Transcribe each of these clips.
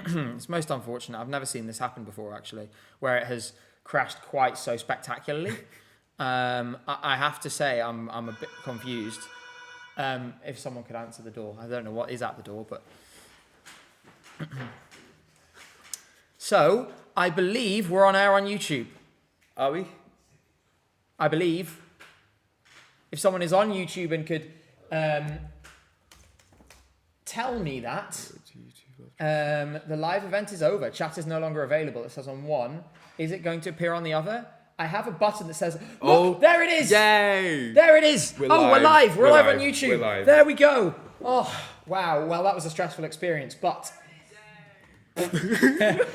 It's most unfortunate. I've never seen this happen before, actually, where it has crashed quite so spectacularly. I have to say, I'm a bit confused. If someone could answer the door. I don't know what is at the door, but... So, I believe we're on air on YouTube. Are we? I believe. If someone is on YouTube and could tell me that, the live event is over. Chat is no longer available. It says on one. Is it going to appear on the other? I have a button that says, look, there it is. Yay. There it is. We're live. We're live on YouTube. We're live. There we go. Oh, wow. Well, that was a stressful experience, but... that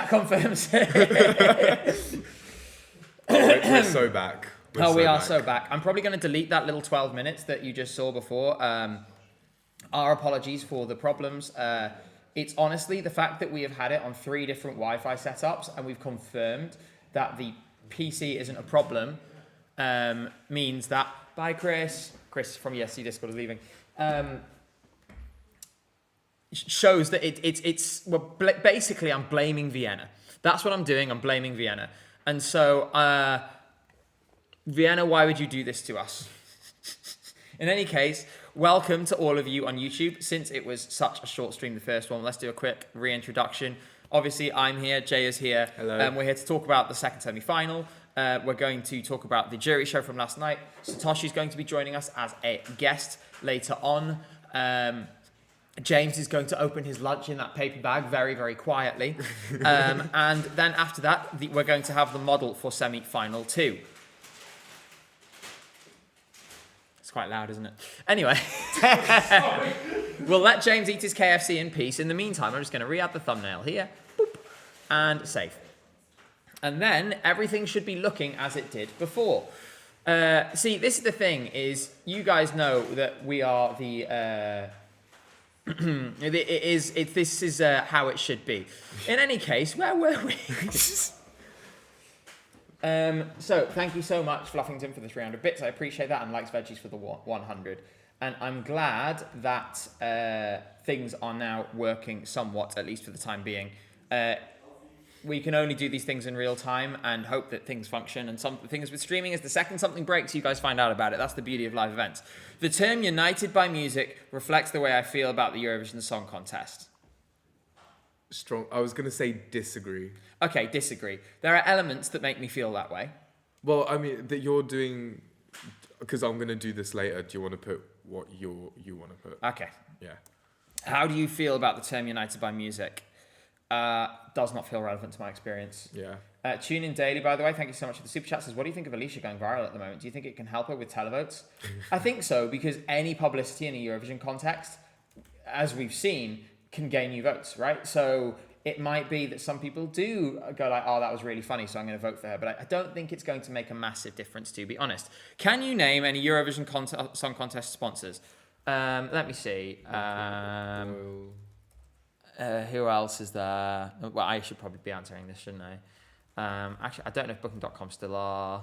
confirms it. We're so back. We are so back. I'm probably going to delete that little 12 minutes that you just saw before. Our apologies for the problems. It's honestly the fact that we have had it on 3 different Wi-Fi setups and we've confirmed that the PC isn't a problem means that... Bye, Chris. Chris from ESC Discord is leaving. Shows that basically I'm blaming Vienna. That's what I'm doing. I'm blaming Vienna. And so, Vienna, why would you do this to us? In any case, welcome to all of you on YouTube. Since it was such a short stream, the first one, let's do a quick reintroduction. Obviously, I'm here. Jay is here. Hello. We're here to talk about the second semi-final. We're going to talk about the jury show from last night. Satoshi is going to be joining us as a guest later on. James is going to open his lunch in that paper bag very, very quietly. And then after that, we're going to have the model for semi-final 2. It's quite loud, isn't it? Anyway, we'll let James eat his KFC in peace. In the meantime, I'm just going to re-add the thumbnail here. Boop, and save. And then everything should be looking as it did before. See, this is the thing, is you guys know that we are the... this is how it should be. In any case, where were we? So thank you so much, Fluffington, for the 300 bits. I appreciate that, and likes veggies for the 100. And I'm glad that things are now working somewhat, at least for the time being. We can only do these things in real time and hope that things function. And some things with streaming is the second something breaks, you guys find out about it. That's the beauty of live events. The term united by music reflects the way I feel about the Eurovision Song Contest. Strong. I was going to say disagree. Okay, disagree. There are elements that make me feel that way. Well, I mean, that you're doing... Because I'm going to do this later. Do you want to put what you want to put? Okay. Yeah. How do you feel about the term united by music? Does not feel relevant to my experience. Yeah. Tune in daily, by the way. Thank you so much for the super chat. Says, what do you think of Alicia going viral at the moment? Do you think it can help her with televotes? I think so, because any publicity in a Eurovision context, as we've seen, can gain you votes, right? So it might be that some people do go like, oh, that was really funny, so I'm going to vote for her. But I don't think it's going to make a massive difference, to be honest. Can you name any Eurovision Song Contest sponsors? Let me see. Who else is there? Well, I should probably be answering this, shouldn't I? Actually, I don't know if Booking.com still are.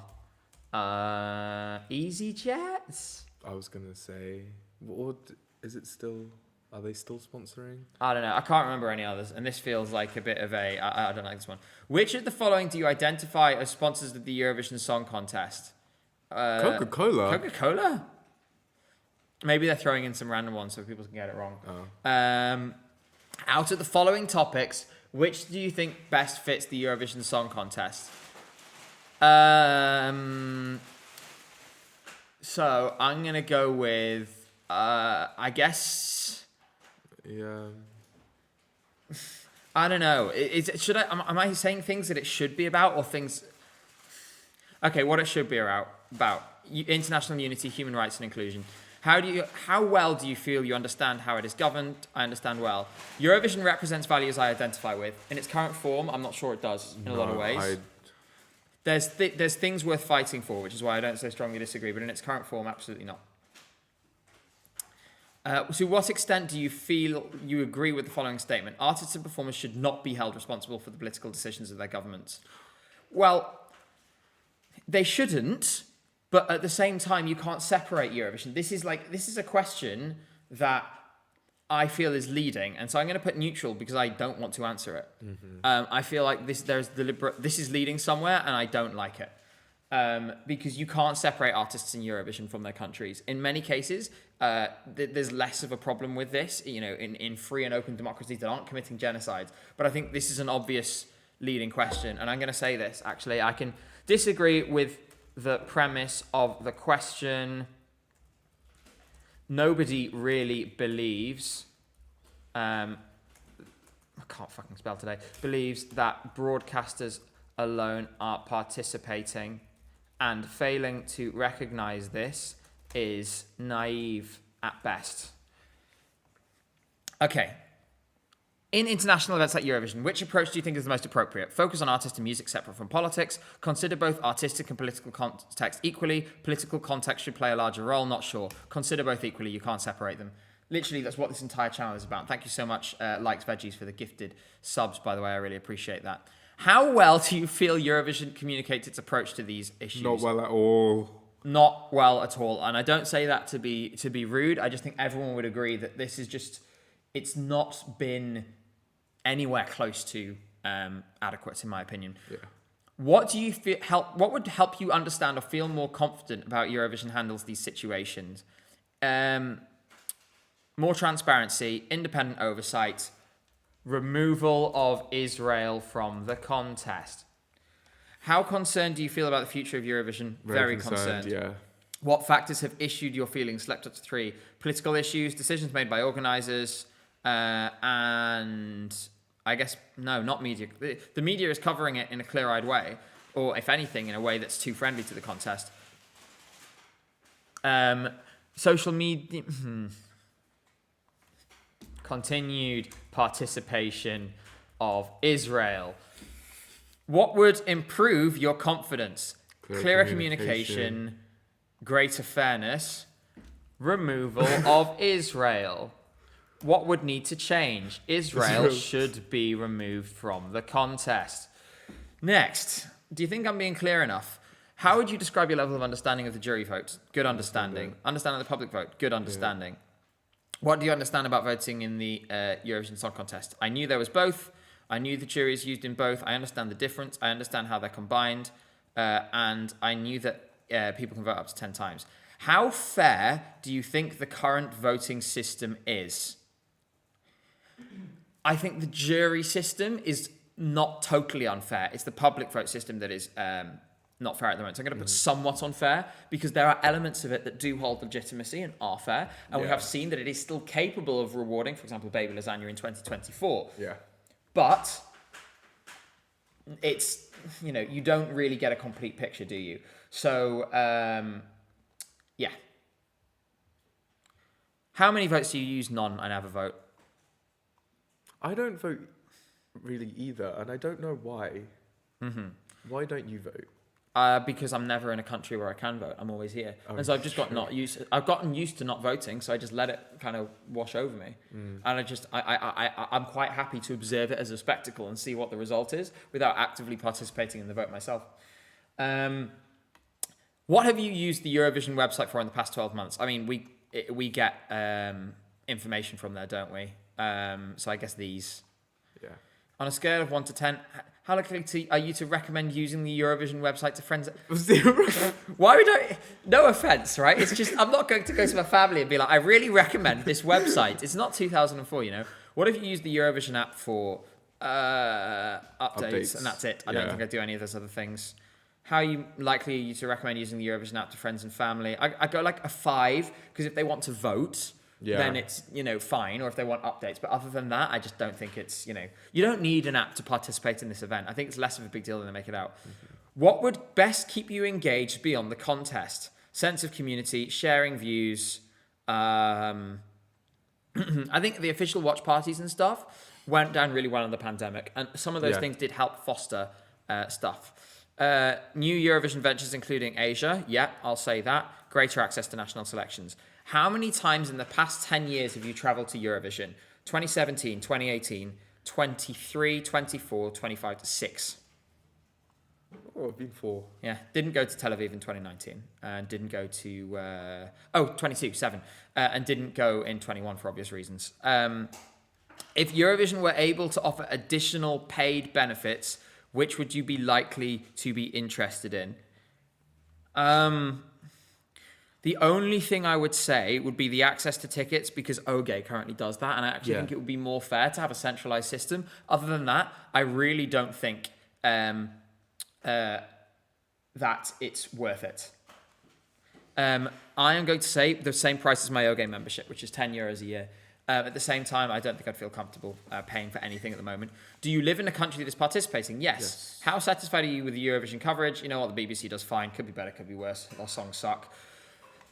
EasyJet? I was going to say... What is it still... Are they still sponsoring? I don't know. I can't remember any others. And this feels like a bit of a... I don't like this one. Which of the following do you identify as sponsors of the Eurovision Song Contest? Coca-Cola? Coca-Cola? Maybe they're throwing in some random ones so people can get it wrong. Oh. Out of the following topics, which do you think best fits the Eurovision Song Contest? So I'm gonna go with, I guess. Yeah. I don't know. Should I? Am I saying things that it should be about, or things? Okay, what it should be about international unity, human rights, and inclusion. How well do you feel you understand how it is governed? I understand well. Eurovision represents values I identify with. In its current form, I'm not sure it does in a lot of ways. There's things worth fighting for, which is why I don't so strongly disagree, but in its current form, absolutely not. To what extent do you feel you agree with the following statement? Artists and performers should not be held responsible for the political decisions of their governments. Well, they shouldn't. But at the same time, you can't separate Eurovision. This is a question that I feel is leading, and so I'm going to put neutral because I don't want to answer it. I feel like this is leading somewhere, and I don't like it. Because you can't separate artists in Eurovision from their countries. In many cases, there's less of a problem with this, in free and open democracies that aren't committing genocides. But I think this is an obvious leading question. And I'm going to say this, actually. I can disagree with the premise of the question. Nobody really believes, I can't fucking spell today, believes that broadcasters alone are participating, and failing to recognize this is naive at best. Okay. In international events like Eurovision, which approach do you think is the most appropriate? Focus on artist and music separate from politics. Consider both artistic and political context equally. Political context should play a larger role. Not sure. Consider both equally. You can't separate them. Literally, that's what this entire channel is about. Thank you so much, Likes Veggies, for the gifted subs, by the way. I really appreciate that. How well do you feel Eurovision communicates its approach to these issues? Not well at all. Not well at all. And I don't say that to be rude. I just think everyone would agree that this is just, it's not been anywhere close to adequate, in my opinion. Yeah. What do you feel what would help you understand or feel more confident about Eurovision handles these situations? More transparency, independent oversight, removal of Israel from the contest. How concerned do you feel about the future of Eurovision? Very concerned. Yeah. What factors have issued your feelings? Select up to 3. Political issues, decisions made by organisers, and I guess, no, not media. The media is covering it in a clear-eyed way, or if anything, in a way that's too friendly to the contest. Social media... Continued participation of Israel. What would improve your confidence? Clearer communication, greater fairness, removal of Israel. What would need to change? Israel should be removed from the contest. Next, do you think I'm being clear enough? How would you describe your level of understanding of the jury vote? Good understanding. Understanding of the public vote? Good understanding. Yeah. What do you understand about voting in the Eurovision Song Contest? I knew there was both. I knew the jury is used in both. I understand the difference. I understand how they're combined. And I knew that people can vote up to 10 times. How fair do you think the current voting system is? I think the jury system is not totally unfair. It's the public vote system that is not fair at the moment. So I'm going to put somewhat unfair because there are elements of it that do hold legitimacy and are fair. And we have seen that it is still capable of rewarding, for example, Baby Lasagna in 2024. Yeah. But it's, you don't really get a complete picture, do you? So, yeah. How many votes do you use? None. I never vote. I don't vote really either, and I don't know why. Why don't you vote? Because I'm never in a country where I can vote. I'm always here. And so I've just I've gotten used to not voting, so I just let it kind of wash over me. And I'm quite happy to observe it as a spectacle and see what the result is without actively participating in the vote myself. What have you used the Eurovision website for in the past 12 months? I mean, we get information from there, don't we? So I guess these. Yeah. On a scale of 1 to 10, how likely are you to recommend using the Eurovision website to friends? 0. Why would I? No offense, right? It's just, I'm not going to go to my family and be like, I really recommend this website. It's not 2004, What if you use the Eurovision app for updates and that's it? I don't think I do any of those other things. How likely are you to recommend using the Eurovision app to friends and family? I go like a 5, because if they want to vote, then it's, fine. Or if they want updates. But other than that, I just don't think it's, you don't need an app to participate in this event. I think it's less of a big deal than they make it out. What would best keep you engaged beyond the contest? Sense of community, sharing views. I think the official watch parties and stuff went down really well in the pandemic. And some of those things did help foster stuff. New Eurovision ventures, including Asia. Yeah, I'll say that. Greater access to national selections. How many times in the past 10 years have you travelled to Eurovision? 2017, 2018, 23, 24, 25, 6. Oh, I've been 4. Yeah, didn't go to Tel Aviv in 2019, and didn't go to 22, 7, and didn't go in 21 for obvious reasons. If Eurovision were able to offer additional paid benefits, which would you be likely to be interested in? The only thing I would say would be the access to tickets, because OGE currently does that, and I actually think it would be more fair to have a centralized system. Other than that, I really don't think that it's worth it. I am going to say the same price as my OGE membership, which is €10 a year. At the same time, I don't think I'd feel comfortable paying for anything at the moment. Do you live in a country that is participating? Yes. How satisfied are you with the Eurovision coverage? You know what, the BBC does fine. Could be better, could be worse. Our songs suck.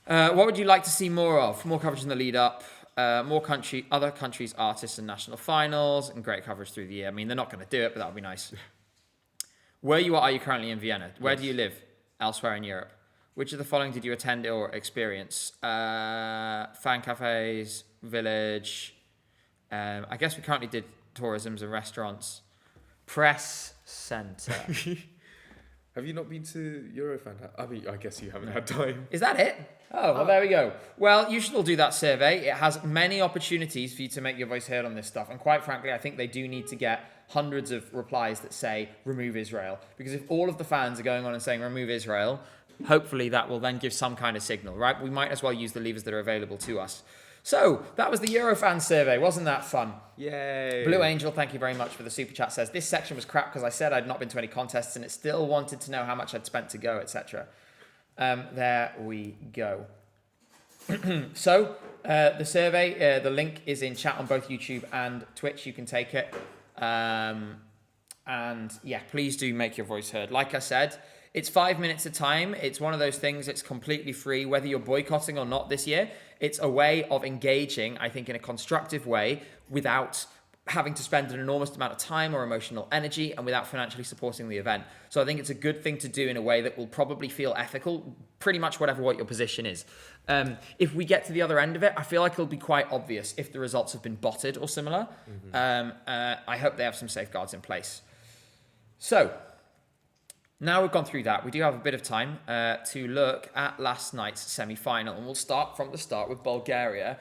What would you like to see more of? More coverage in the lead up, other countries' artists and national finals, and great coverage through the year. I mean, they're not going to do it, but that would be nice. Where are you currently in Vienna? Where do you live elsewhere in Europe? Which of the following did you attend or experience? Fan cafes, village. I guess we currently did tourisms and restaurants. Press centre. Have you not been to Eurofan? I mean, I guess you haven't had time. Is that it? Oh, well, there we go. Well, you should all do that survey. It has many opportunities for you to make your voice heard on this stuff. And quite frankly, I think they do need to get hundreds of replies that say, remove Israel. Because if all of the fans are going on and saying, remove Israel, hopefully that will then give some kind of signal, right? We might as well use the levers that are available to us. So, that was the Eurofan survey. Wasn't that fun? Yay. Blue Angel, thank you very much for the super chat, says, this section was crap because I said I'd not been to any contests and it still wanted to know how much I'd spent to go, etc. There we go. So, the survey, the link is in chat on both YouTube and Twitch. You can take it. And yeah, please do make your voice heard. Like I said, it's 5 minutes a time. It's one of those things that's completely free, whether you're boycotting or not this year. It's a way of engaging, I think, in a constructive way without having to spend an enormous amount of time or emotional energy and without financially supporting the event. So I think it's a good thing to do in a way that will probably feel ethical, pretty much what your position is. If we get to the other end of it, I feel like it'll be quite obvious if the results have been botted or similar. I hope they have some safeguards in place. So, now we've gone through that, we do have a bit of time to look at last night's semi-final. And we'll start from the start with Bulgaria.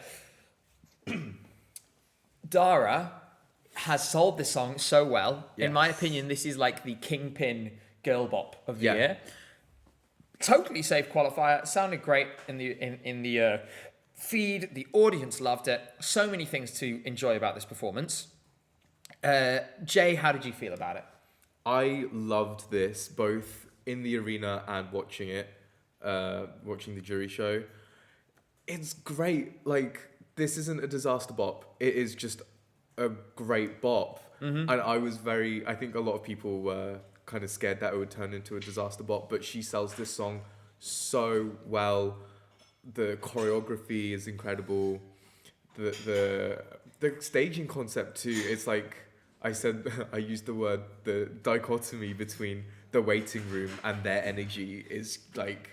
Dara has sold this song so well. Yes. In my opinion, this is like the kingpin girl bop of the year. Totally safe qualifier. Sounded great in the feed. The audience loved it. So many things to enjoy about this performance. Jay, how did you feel about it? I loved this, both in the arena and watching it, watching the jury show. It's great. Like, this isn't a disaster bop. It is just a great bop. Mm-hmm. And I think a lot of people were kind of scared that it would turn into a disaster bop, but she sells this song so well. The choreography is incredible. The staging concept too. It's like, I used the dichotomy between the waiting room and their energy is like,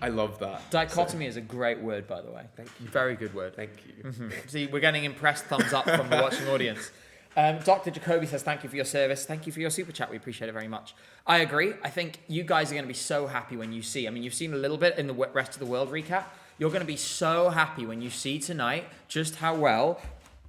I love that. Dichotomy is a great word, by the way. Thank you. Very good word. Thank you. Mm-hmm. See, we're getting impressed thumbs up from the watching audience. Dr. Jacoby says, thank you for your service. Thank you for your super chat. We appreciate it very much. I agree. I think you guys are going to be so happy when you see, you've seen a little bit in the rest of the world recap. You're going to be so happy when you see tonight just how well,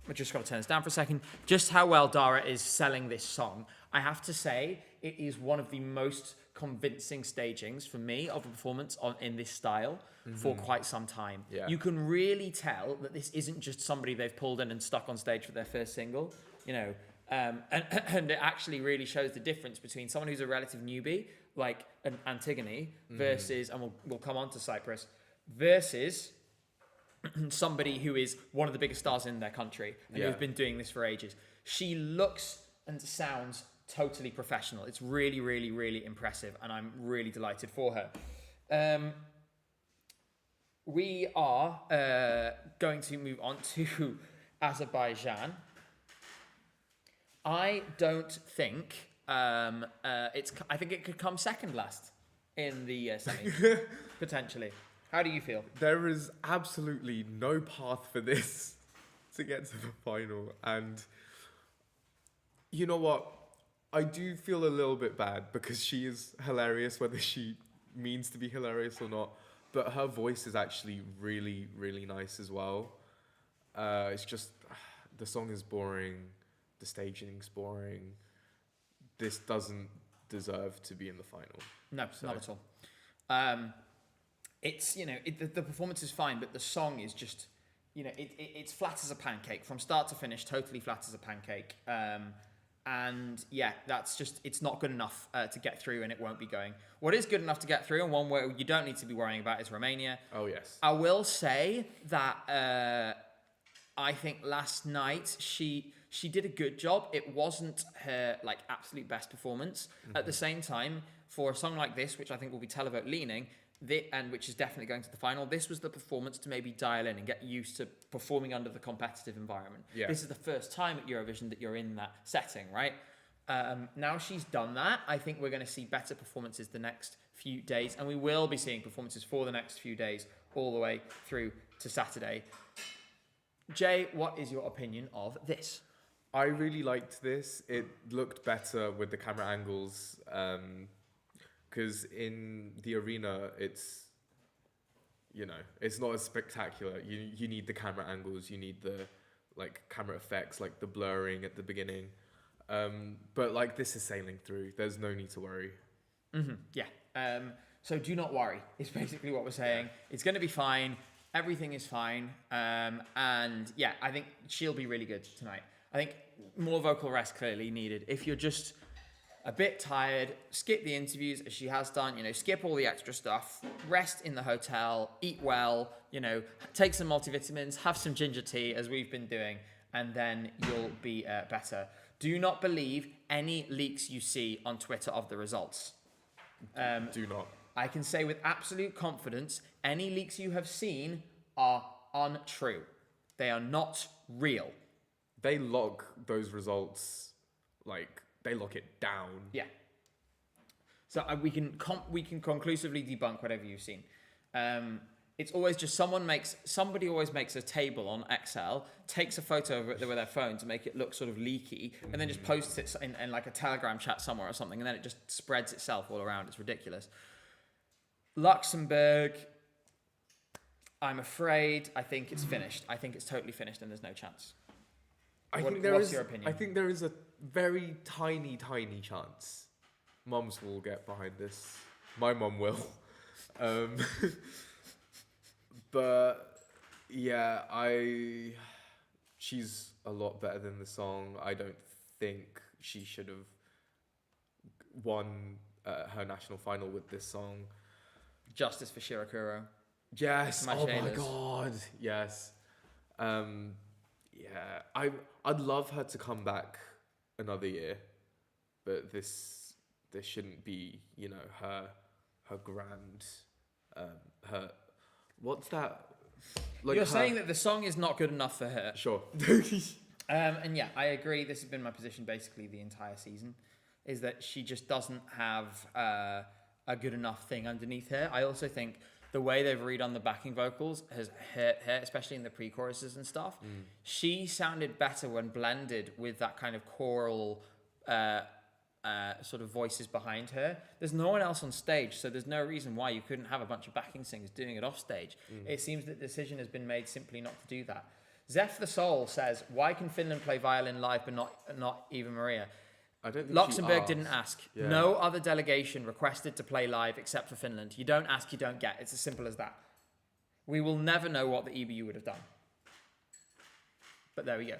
I just got to turn this down for a second, just how well Dara is selling this song. I have to say, it is one of the most convincing stagings for me of a performance in this style for quite some time. Yeah. You can really tell that this isn't just somebody they've pulled in and stuck on stage for their first single, and it actually really shows the difference between someone who's a relative newbie, like an Antigone, versus, and we'll come on to Cyprus, versus somebody who is one of the biggest stars in their country and who's been doing this for ages. She looks and sounds totally professional. It's really, really, really impressive, and I'm really delighted for her. We are going to move on to Azerbaijan. I don't think I think it could come second last in the semi, potentially. How do you feel? There is absolutely no path for this to get to the final. And you know what? I do feel a little bit bad because she is hilarious, whether she means to be hilarious or not. But her voice is actually really, really nice as well. It's just the song is boring, the staging's boring. This doesn't deserve to be in the final. No, So- not at all. It's, the performance is fine, but the song is just, it's flat as a pancake from start to finish, totally flat as a pancake. And yeah, that's just, it's not good enough to get through, and it won't be going. What is good enough to get through, and one where you don't need to be worrying about, is Romania. Oh, yes. I will say that I think last night she did a good job. It wasn't her absolute best performance. Mm-hmm. At the same time, for a song like this, which I think will be televote leaning, and which is definitely going to the final, this was the performance to maybe dial in and get used to performing under the competitive environment. Yeah. This is the first time at Eurovision that you're in that setting, right? Now she's done that, I think we're going to see better performances the next few days, and we will be seeing performances for the next few days all the way through to Saturday. Jay, what is your opinion of this? I really liked this. It looked better with the camera angles. Because in the arena, it's not as spectacular. You need the camera angles, you need the camera effects, like the blurring at the beginning. But this is sailing through. There's no need to worry. Mm-hmm. Yeah. So do not worry. Is basically what we're saying. Yeah. It's going to be fine. Everything is fine. And yeah, I think she'll be really good tonight. I think more vocal rest clearly needed. If you're just a bit tired, skip the interviews as she has done, skip all the extra stuff, rest in the hotel, eat well, take some multivitamins, have some ginger tea as we've been doing, and then you'll be better. Do not believe any leaks you see on Twitter of the results. Do not. I can say with absolute confidence, any leaks you have seen are untrue. They are not real. They log those results, they lock it down. Yeah. So we can conclusively debunk whatever you've seen. It's always just somebody always makes a table on Excel, takes a photo of it with their phone to make it look sort of leaky, and then just posts it in a Telegram chat somewhere or something, and then it just spreads itself all around. It's ridiculous. Luxembourg, I'm afraid, I think it's finished. I think it's totally finished and there's no chance. What's your opinion? I think there is a very tiny, tiny chance. Mums will get behind this. My mum will. But yeah, she's a lot better than the song. I don't think she should have won her national final with this song. Justice for Shirakuro. Yes. Oh my God. Yes. Yeah. I'd love her to come back another year, but this shouldn't be, her grand, her. What's that? You're saying that the song is not good enough for her. Sure. And yeah, I agree. This has been my position basically the entire season, is that she just doesn't have a good enough thing underneath her. I also think the way they've redone the backing vocals has hurt her, especially in the pre-choruses and stuff. She sounded better when blended with that kind of choral sort of voices behind her. There's no one else on stage, so there's no reason why you couldn't have a bunch of backing singers doing it off stage. It seems that the decision has been made simply not to do that. Zeph the Soul says, why can Finland play violin live but not Eva Maria? I don't think Luxembourg didn't ask. Yeah. No other delegation requested to play live except for Finland. You don't ask, you don't get. It's as simple as that. We will never know what the EBU would have done. But there we go.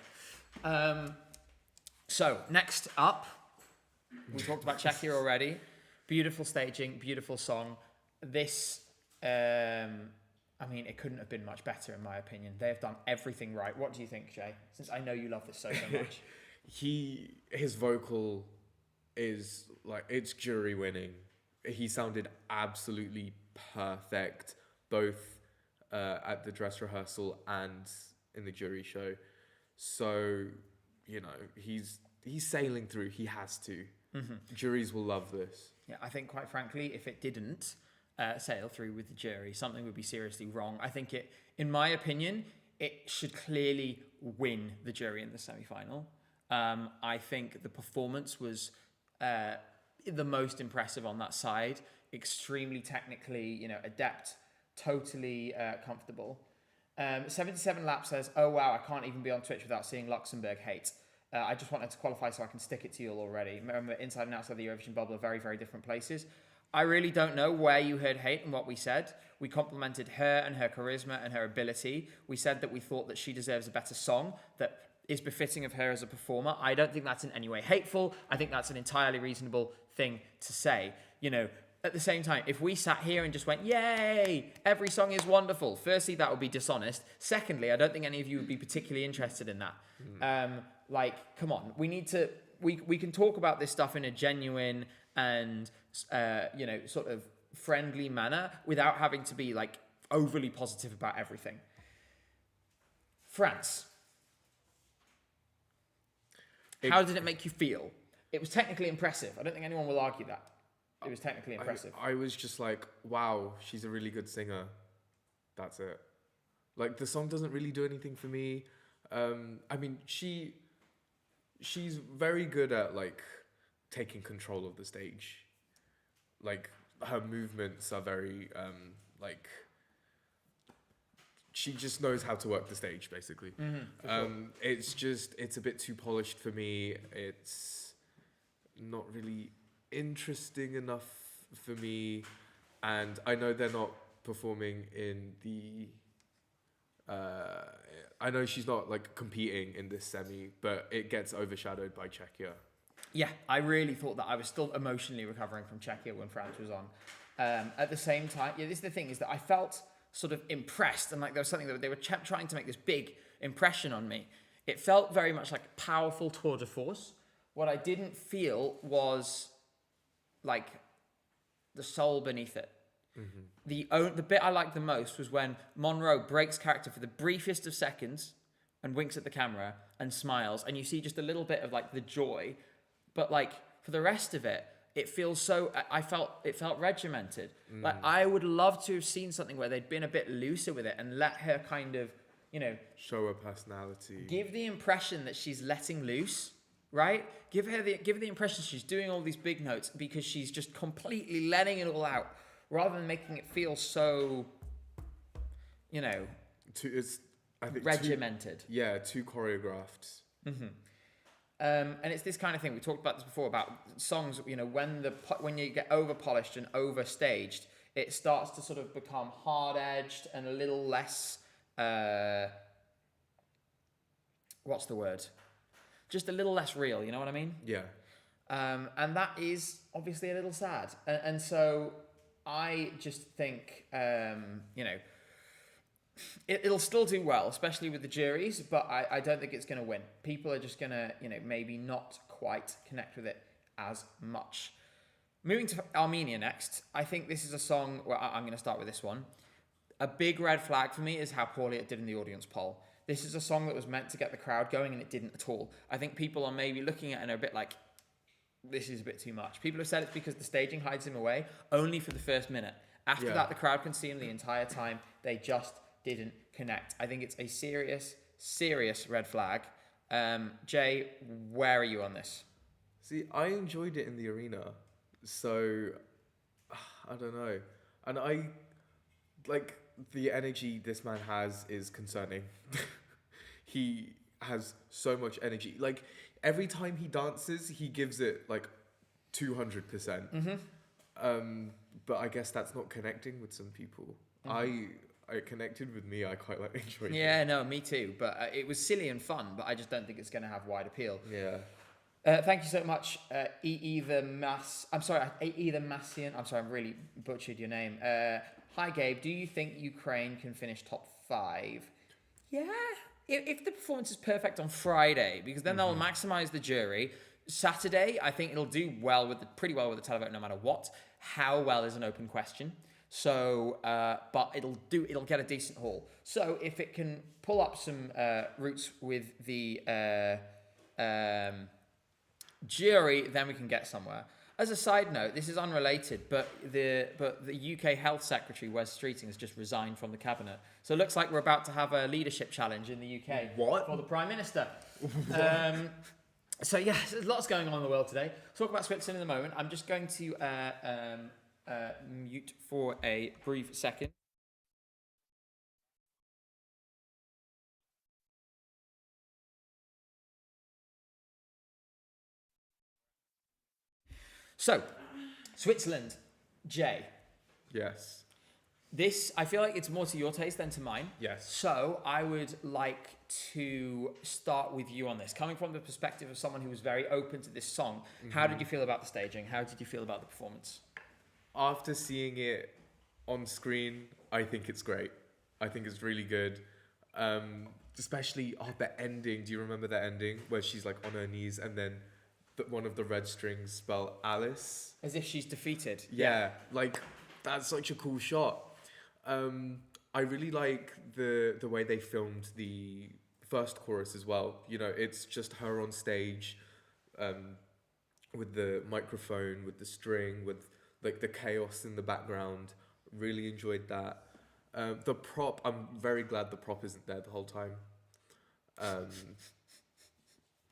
So, next up, we talked about Czechia already. Beautiful staging, beautiful song. This, it couldn't have been much better in my opinion. They have done everything right. What do you think, Jay? Since I know you love this so much. His vocal is it's jury winning. He sounded absolutely perfect, both at the dress rehearsal and in the jury show. So, he's sailing through. He has to. Juries will love this. Yeah, I think quite frankly, if it didn't sail through with the jury, something would be seriously wrong. I think in my opinion, it should clearly win the jury in the semi-final. I think the performance was the most impressive on that side. Extremely technically, adept, totally comfortable. 77 Lap says, "Oh wow, I can't even be on Twitch without seeing Luxembourg hate. I just wanted to qualify so I can stick it to you all already. Remember, inside and outside the Eurovision bubble are very, very different places." I really don't know where you heard hate and what we said. We complimented her and her charisma and her ability. We said that we thought that she deserves a better song that is befitting of her as a performer. I don't think that's in any way hateful. I think that's an entirely reasonable thing to say. At the same time, if we sat here and just went, yay, every song is wonderful, firstly, that would be dishonest. Secondly, I don't think any of you would be particularly interested in that. Come on, we can talk about this stuff in a genuine and, sort of friendly manner without having to be overly positive about everything. France. How did it make you feel? It was technically impressive. I don't think anyone will argue that. It was technically impressive. I was just like, wow, she's a really good singer. That's it. The song doesn't really do anything for me. She's very good at taking control of the stage. Her movements are very she just knows how to work the stage, basically. Sure. It's a bit too polished for me. It's not really interesting enough for me, and I know they're not performing in the I know she's not competing in this semi, but it gets overshadowed by Czechia. Yeah, I really thought that. I was still emotionally recovering from Czechia when France was on. At the same time, this is the thing, is that I felt sort of impressed, and there was something that they were trying to make this big impression on me. It felt very much like a powerful tour de force. What I didn't feel was the soul beneath it. The bit I liked the most was when Monroe breaks character for the briefest of seconds and winks at the camera and smiles, and you see just a little bit of the joy, but for the rest of it, it feels so. It felt regimented. I would love to have seen something where they'd been a bit looser with it and let her kind of, show her personality. Give the impression that she's letting loose. Right? Give her the impression she's doing all these big notes because she's just completely letting it all out, rather than making it feel so, regimented. Too choreographed. And it's this kind of thing. We talked about this before about songs. When you get over polished and overstaged, it starts to sort of become hard edged and a little less. What's the word? Just a little less real, you know what I mean? Yeah. And that is obviously a little sad. And so I just think, it'll still do well, especially with the juries, but I don't think it's going to win. People are just going to, maybe not quite connect with it as much. Moving to Armenia next, I think this is a song where I'm going to start with this one. A big red flag for me is how poorly it did in the audience poll. This is a song that was meant to get the crowd going, and it didn't at all. I think people are maybe looking at it and are a bit like, this is a bit too much. People have said it's because the staging hides him away, only for the first minute. After that, the crowd can see him the entire time. They just didn't connect. I think it's a serious, serious red flag. Jay, where are you on this? See, I enjoyed it in the arena, so I don't know. And I the energy this man has is concerning. He has so much energy. Every time he dances, he gives it 200%. But I guess that's not connecting with some people. I connected with me. I quite enjoyed it. Yeah, no, me too. But it was silly and fun, but I just don't think it's going to have wide appeal. Yeah. Thank you so much, EE the Massian. I'm sorry, I really butchered your name. Hi, Gabe. Do you think Ukraine can finish top 5? Yeah, if the performance is perfect on Friday, because then they'll maximise the jury. Saturday, I think it'll do pretty well with the televote, no matter what. How well is an open question. So, but it'll get a decent haul. So if it can pull up some roots with the jury, then we can get somewhere. As a side note, this is unrelated, but the UK Health Secretary, Wes Streeting, has just resigned from the cabinet. So it looks like we're about to have a leadership challenge in the UK. What? For the Prime Minister. So yeah, there's lots going on in the world today. Talk about Switzerland in a moment. I'm just going to mute for a brief second. So, Switzerland, Jay. Yes. This, I feel like it's more to your taste than to mine. Yes. So I would like to start with you on this. Coming from the perspective of someone who was very open to this song, how did you feel about the staging? How did you feel about the performance? After seeing it on screen, I think it's great. I think it's really good. Especially the ending. Do you remember the ending where she's like on her knees and then one of the red strings spell Alice? As if she's defeated. Yeah, like that's such a cool shot. I really like the way they filmed the first chorus as well. You know, it's just her on stage, with the microphone, with the string, with like the chaos in the background. Really enjoyed that. The prop, I'm very glad the prop isn't there the whole time.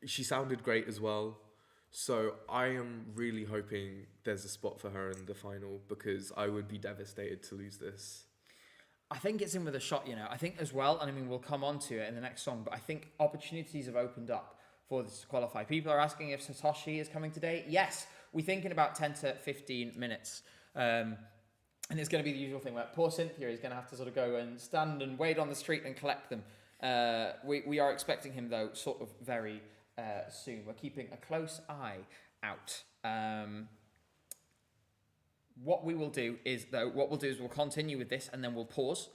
She sounded great as well. So I am really hoping there's a spot for her in the final because I would be devastated to lose this. I think it's in with a shot, you know. I think as well, and I mean, we'll come on to it in the next song, but I think opportunities have opened up for this to qualify. People are asking if Satoshi is coming today. Yes, we think in about 10 to 15 minutes. And it's going to be the usual thing where poor Cynthia is going to have to sort of go and stand and wait on the street and collect them. We are expecting him, though, sort of very soon. We're keeping a close eye out. What we will do is, though, we'll continue with this and then we'll pause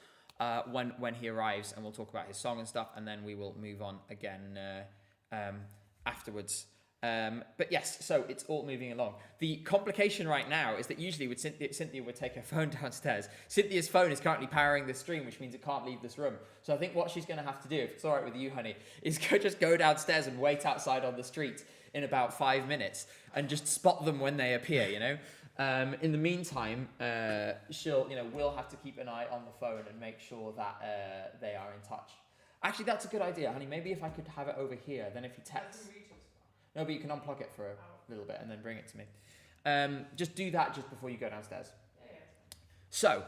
when he arrives and we'll talk about his song and stuff, and then we will move on again afterwards. But yes, so it's all moving along. The complication right now is that usually with Cynthia would take her phone downstairs. Cynthia's phone is currently powering the stream, which means it can't leave this room. So I think what she's going to have to do, if it's all right with you, honey, is just go downstairs and wait outside on the street in about 5 minutes and just spot them when they appear, you know? In the meantime, we'll have to keep an eye on the phone and make sure that they are in touch. Actually, that's a good idea, honey. Maybe if I could have it over here, then if he texts... No, but you can unplug it for a little bit and then bring it to me. Just do that just before you go downstairs. Yeah. So,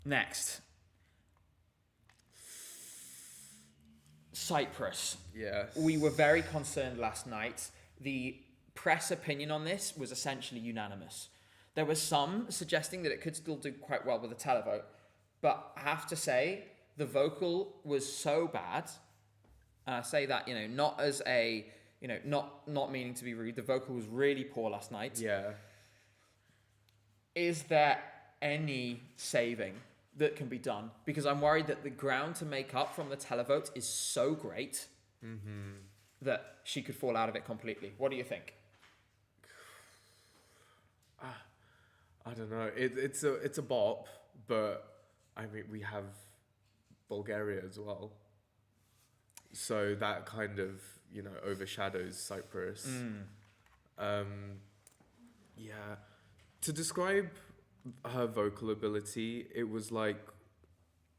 next. Cyprus. Yes. We were very concerned last night. The press opinion on this was essentially unanimous. There was some suggesting that it could still do quite well with a televote, but I have to say the vocal was so bad. And I say that, not as a, not meaning to be rude. The vocal was really poor last night. Yeah. Is there any saving that can be done? Because I'm worried that the ground to make up from the televote is so great that she could fall out of it completely. What do you think? I don't know. It's a bop, but I mean we have Bulgaria as well, so that kind of overshadows Cyprus. Yeah. To describe her vocal ability, it was like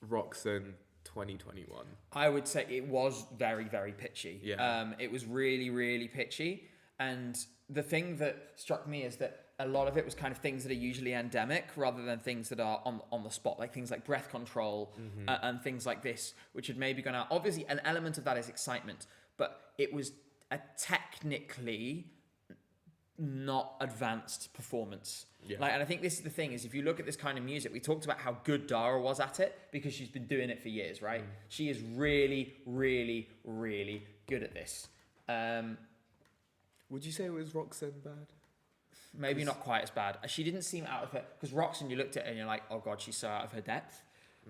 Roxanne 2021. I would say it was very, very pitchy. Yeah. It was really, really pitchy. And the thing that struck me is that a lot of it was kind of things that are usually endemic rather than things that are on the spot, like things like breath control and things like this, which had maybe gone out. Obviously, an element of that is excitement, but it was a technically not advanced performance. Yeah. And I think this is the thing, is if you look at this kind of music, we talked about how good Dara was at it because she's been doing it for years, right? She is really, really, really good at this. Would you say it was Roxanne bad? Maybe not quite as bad. She didn't seem out of her... Because Roxanne, you looked at her and you're like, oh God, she's so out of her depth.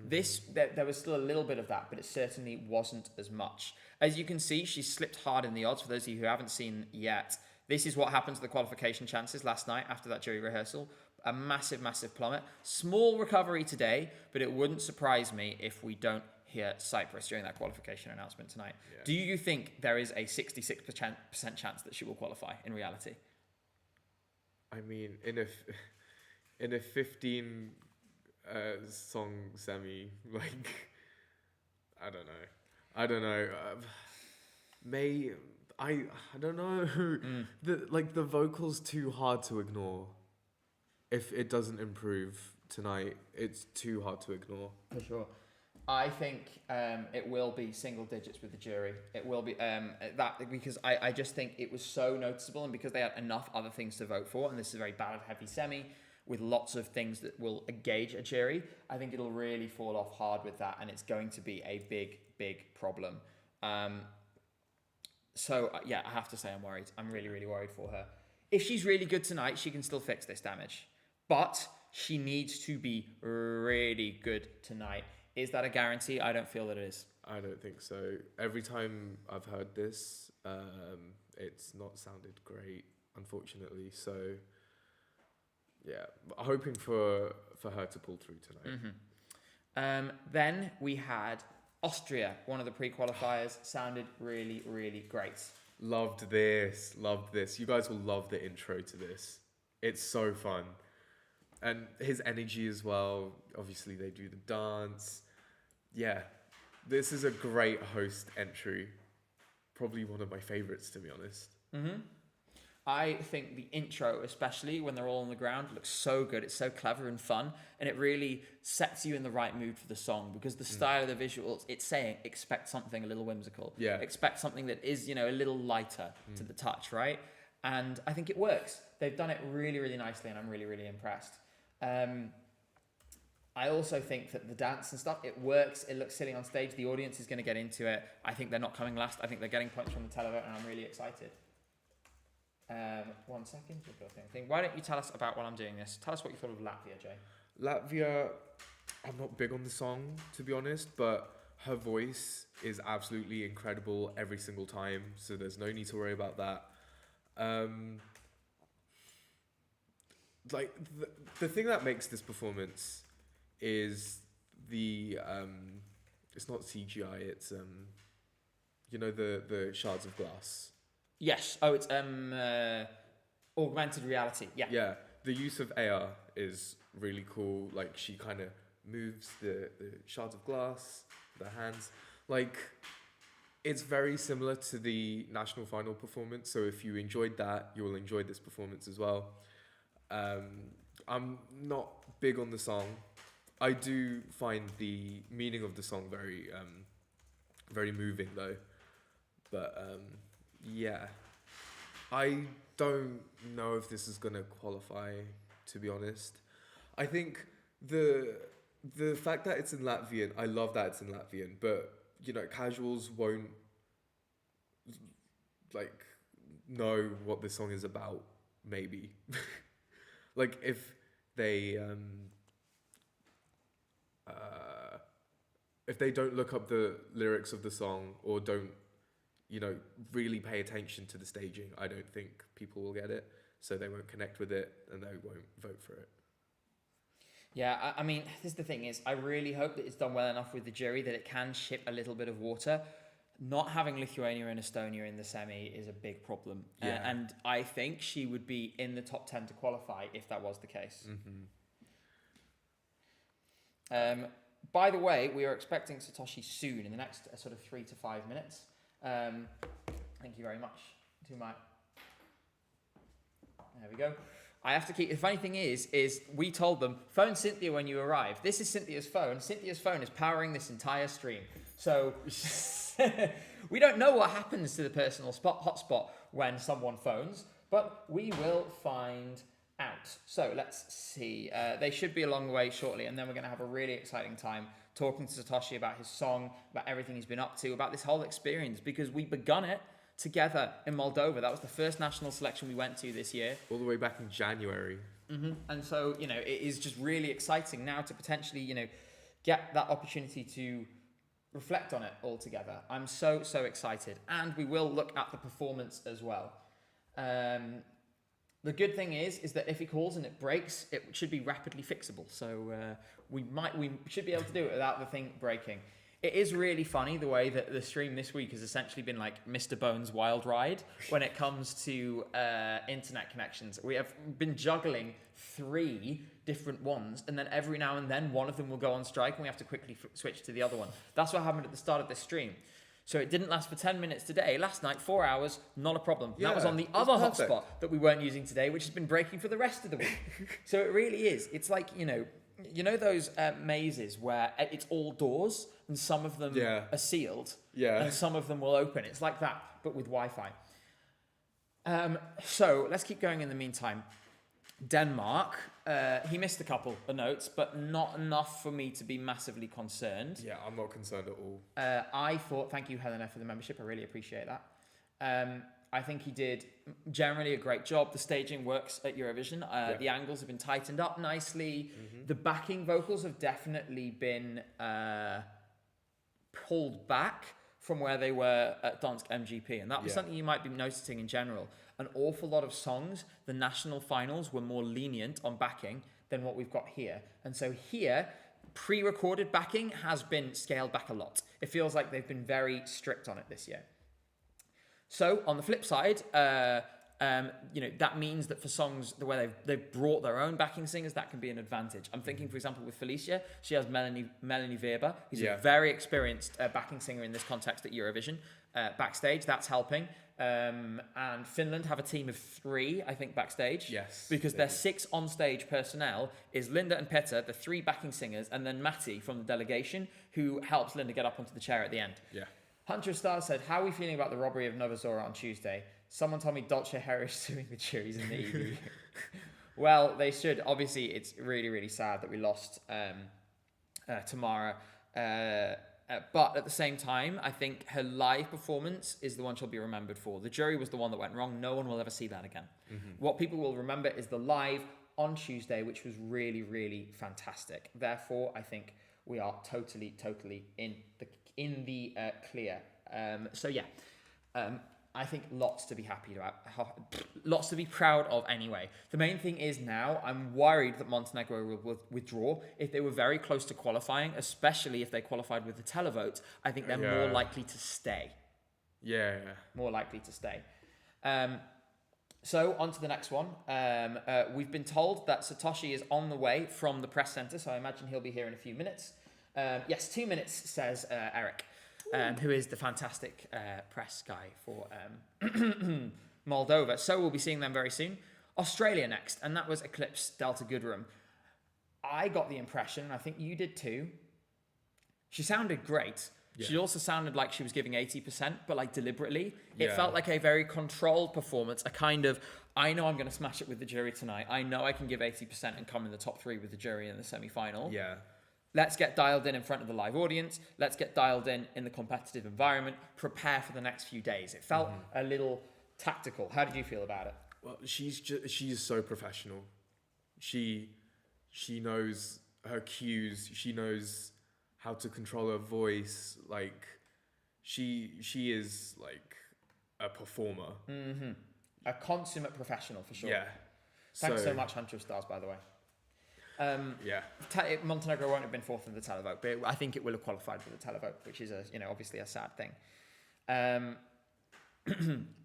There was still a little bit of that, but it certainly wasn't as much. As you can see, she slipped hard in the odds. For those of you who haven't seen yet, this is what happened to the qualification chances last night after that jury rehearsal. A massive, massive plummet. Small recovery today, but it wouldn't surprise me if we don't hear Cyprus during that qualification announcement tonight. Yeah. Do you think there is a 66% chance that she will qualify in reality? I mean, in a 15 song semi, like, I don't know. I don't know. The vocal's too hard to ignore. If it doesn't improve tonight, it's too hard to ignore. For sure. I think it will be single digits with the jury. It will be that because I just think it was so noticeable, and because they had enough other things to vote for, and this is a very ballad heavy semi with lots of things that will engage a jury. I think it'll really fall off hard with that, and it's going to be a big problem. So yeah, I have to say I'm worried. I'm really worried for her. If she's really good tonight, she can still fix this damage, but she needs to be really good tonight. Is that a guarantee? I don't feel that it is. I don't think so. Every time I've heard this, it's not sounded great, unfortunately. So, yeah, hoping for her to pull through tonight. Mm-hmm. Then we had Austria, one of the pre-qualifiers, sounded really great. Loved this. You guys will love the intro to this. It's so fun. And his energy as well. Obviously, they do the dance. Yeah, this is a great host entry. Probably one of my favorites, to be honest. Mm-hmm. I think the intro, especially when they're all on the ground, looks so good. It's so clever and fun, and it really sets you in the right mood for the song, because the style of the visuals, it's saying expect something a little whimsical. Yeah. Expect something that is, a little lighter to the touch, right? And I think it works. They've done it really nicely, and I'm really impressed. I also think that the dance and stuff, it works. It looks silly on stage. The audience is going to get into it. I think they're not coming last. I think they're getting points from the televote, and I'm really excited. 1 second. Why don't you tell us about while I'm doing this? Tell us what you thought of Latvia, Jay. Latvia, I'm not big on the song, to be honest, but her voice is absolutely incredible every single time, so there's no need to worry about that. The thing that makes this performance is the it's not CGI, it's the shards of glass. Yes. Oh, it's augmented reality. Yeah. Yeah. The use of AR is really cool. Like, she kind of moves the shards of glass, the hands. Like, it's very similar to the national final performance. So if you enjoyed that, you will enjoy this performance as well. I'm not big on the song. I do find the meaning of the song very, very moving though. But yeah, I don't know if this is gonna qualify, to be honest. I think the fact that it's in Latvian, I love that it's in Latvian, but casuals won't know what this song is about, maybe. If they don't look up the lyrics of the song, or don't really pay attention to the staging, I don't think people will get it, so they won't connect with it and they won't vote for it. Yeah, I mean, this is the thing is, I really hope that it's done well enough with the jury that it can ship a little bit of water. Not having Lithuania and Estonia in the semi is a big problem. Yeah. And I think she would be in the top 10 to qualify if that was the case. Mm-hmm. By the way, we are expecting Satoshi soon, in the next sort of 3 to 5 minutes. Thank you very much to my... There we go. I have to keep... The funny thing is we told them, phone Cynthia when you arrive. This is Cynthia's phone. Cynthia's phone is powering this entire stream. So we don't know what happens to the personal hotspot when someone phones, but we will find out. So let's see. They should be along the way shortly, and then we're going to have a really exciting time talking to Satoshi about his song, about everything he's been up to, about this whole experience, because we begun it together in Moldova. That was the first national selection we went to this year. All the way back in January. Mm-hmm. And so, it is just really exciting now to potentially, get that opportunity to reflect on it all together. I'm so excited. And we will look at the performance as well. The good thing is that if he calls and it breaks, it should be rapidly fixable. So we should be able to do it without the thing breaking. It is really funny the way that the stream this week has essentially been like Mr. Bones' wild ride when it comes to internet connections. We have been juggling 3 different ones, and then every now and then one of them will go on strike and we have to quickly switch to the other one. That's what happened at the start of this stream. So it didn't last for 10 minutes today. Last night, 4 hours, not a problem. Yeah, that was on the it's other perfect. hotspot that we weren't using today, which has been breaking for the rest of the week. So it really is. It's like, you know those mazes where it's all doors and some of them are sealed and some of them will open. It's like that, but with Wi-Fi. So let's keep going in the meantime. Denmark, he missed a couple of notes, but not enough for me to be massively concerned. Yeah, I'm not concerned at all. I thought, thank you, Helena, for the membership. I really appreciate that. I think he did generally a great job. The staging works at Eurovision. The angles have been tightened up nicely. Mm-hmm. The backing vocals have definitely been pulled back from where they were at Dansk MGP. And that was something you might be noticing in general. An awful lot of songs, the national finals were more lenient on backing than what we've got here. And so here, pre-recorded backing has been scaled back a lot. It feels like they've been very strict on it this year. So on the flip side, that means that for songs where they've brought their own backing singers, that can be an advantage. I'm thinking, for example, with Felicia, she has Melanie Weber, who's a very experienced backing singer in this context at Eurovision. Backstage, that's helping. And Finland have a team of 3, I think, backstage. Yes. Because their 6 on-stage personnel is Linda and Petter, the 3 backing singers, and then Matti from the delegation, who helps Linda get up onto the chair at the end. Yeah. Hunter of Stars said, how are we feeling about the robbery of Novozora on Tuesday? Someone told me Dolce Hair is suing the juries in the ED. Well, they should. Obviously, it's really, really sad that we lost Tamara. But at the same time, I think her live performance is the one she'll be remembered for. The jury was the one that went wrong. No one will ever see that again. Mm-hmm. What people will remember is the live on Tuesday, which was really, really fantastic. Therefore, I think we are totally in the clear. I think lots to be happy about, lots to be proud of anyway. The main thing is now I'm worried that Montenegro will withdraw. If they were very close to qualifying, especially if they qualified with the televote, I think they're more likely to stay. Yeah. More likely to stay. So on to the next one. We've been told that Satoshi is on the way from the press centre, so I imagine he'll be here in a few minutes. Yes, 2 minutes, says Eric. Who is the fantastic press guy for Moldova. So we'll be seeing them very soon. Australia next, and that was Eclipse Delta Goodrem. I got the impression, and I think you did too, she sounded great. Yeah. She also sounded like she was giving 80%, but like deliberately. It felt like a very controlled performance, a kind of, I know I'm going to smash it with the jury tonight. I know I can give 80% and come in the top 3 with the jury in the semi-final. Yeah. Let's get dialed in front of the live audience. Let's get dialed in the competitive environment. Prepare for the next few days. It felt a little tactical. How did you feel about it? Well, she's so professional. She knows her cues. She knows how to control her voice. Like she is like a performer. Mm-hmm. A consummate professional for sure. Yeah. Thanks so much, Hunter of Stars, by the way. Montenegro won't have been 4th in the televote, but I think it will have qualified for the televote, which is obviously a sad thing.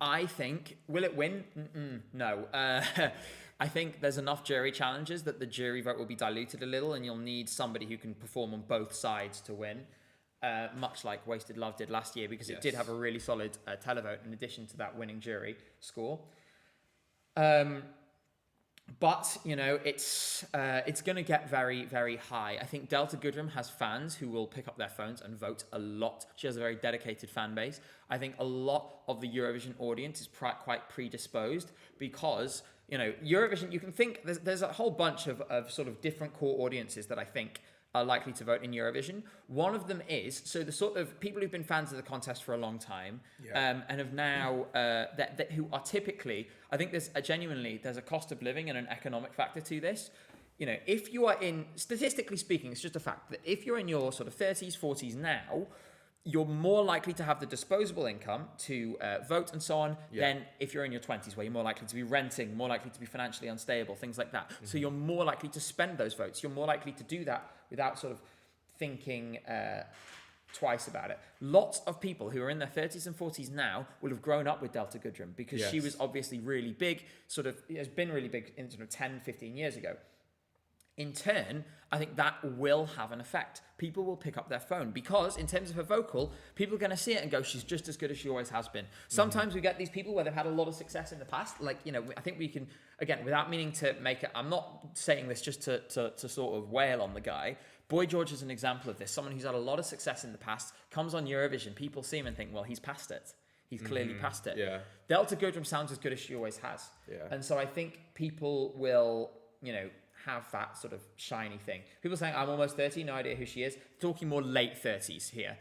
I think, will it win? No. I think there's enough jury challenges that the jury vote will be diluted a little, and you'll need somebody who can perform on both sides to win, much like Wasted Love did last year, because it did have a really solid televote in addition to that winning jury score. But, it's going to get very, very high. I think Delta Goodrem has fans who will pick up their phones and vote a lot. She has a very dedicated fan base. I think a lot of the Eurovision audience is quite predisposed because, Eurovision, you can think there's a whole bunch of sort of different core audiences that I think are likely to vote in Eurovision. One of them is, so the sort of people who've been fans of the contest for a long time and have now, who are typically, I think there's a cost of living and an economic factor to this. If you are statistically speaking, it's just a fact that if you're in your sort of 30s, 40s now, you're more likely to have the disposable income to vote and so on than if you're in your 20s, where you're more likely to be renting, more likely to be financially unstable, things like that. Mm-hmm. So you're more likely to spend those votes. You're more likely to do that without sort of thinking twice about it. Lots of people who are in their 30s and 40s now will have grown up with Delta Goodrem because she was obviously really big, has been really big in sort of 10, 15 years ago. in turn, I think that will have an effect. People will pick up their phone because in terms of her vocal, people are going to see it and go, she's just as good as she always has been. Sometimes we get these people where they've had a lot of success in the past. Like, you know, I think we can, again, without meaning to make it, I'm not saying this just to sort of wail on the guy. Boy George is an example of this. Someone who's had a lot of success in the past, comes on Eurovision, people see him and think, well, he's past it. He's clearly past it. Yeah. Delta Goodrum sounds as good as she always has. Yeah. And so I think people will, you know, have that sort of shiny thing. People saying, I'm almost 30, no idea who she is. Talking more late 30s here.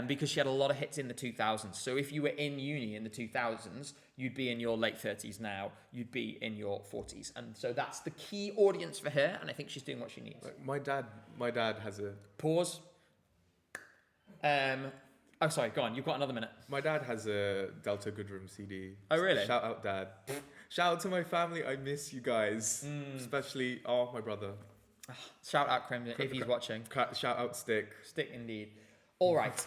Because she had a lot of hits in the 2000s. So if you were in uni in the 2000s, you'd be in your late 30s now. You'd be in your 40s. And so that's the key audience for her. And I think she's doing what she needs. Like my dad has a... Pause. Oh, sorry, go on. You've got another minute. My dad has a Delta Goodrum CD. Oh, really? Shout out, Dad. Shout out to my family. I miss you guys. Especially, my brother. Shout out Crimson if he's watching. Shout out Stick. Stick indeed. All right.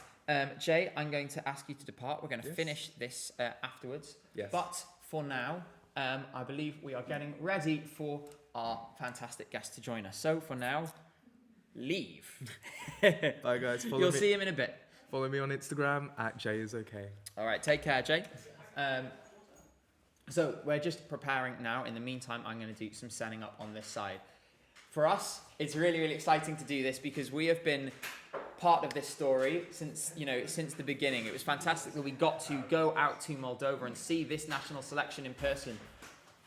Jay, I'm going to ask you to depart. We're going to finish this afterwards. Yes. But for now, I believe we are getting ready for our fantastic guest to join us. So for now, leave. Bye, guys. You'll see him in a bit. Follow me on Instagram @JayIsOK. All right. Take care, Jay. So we're just preparing now. In the meantime, I'm going to do some setting up on this side. For us, it's really, really exciting to do this because we have been part of this story since the beginning. It was fantastic that we got to go out to Moldova and see this national selection in person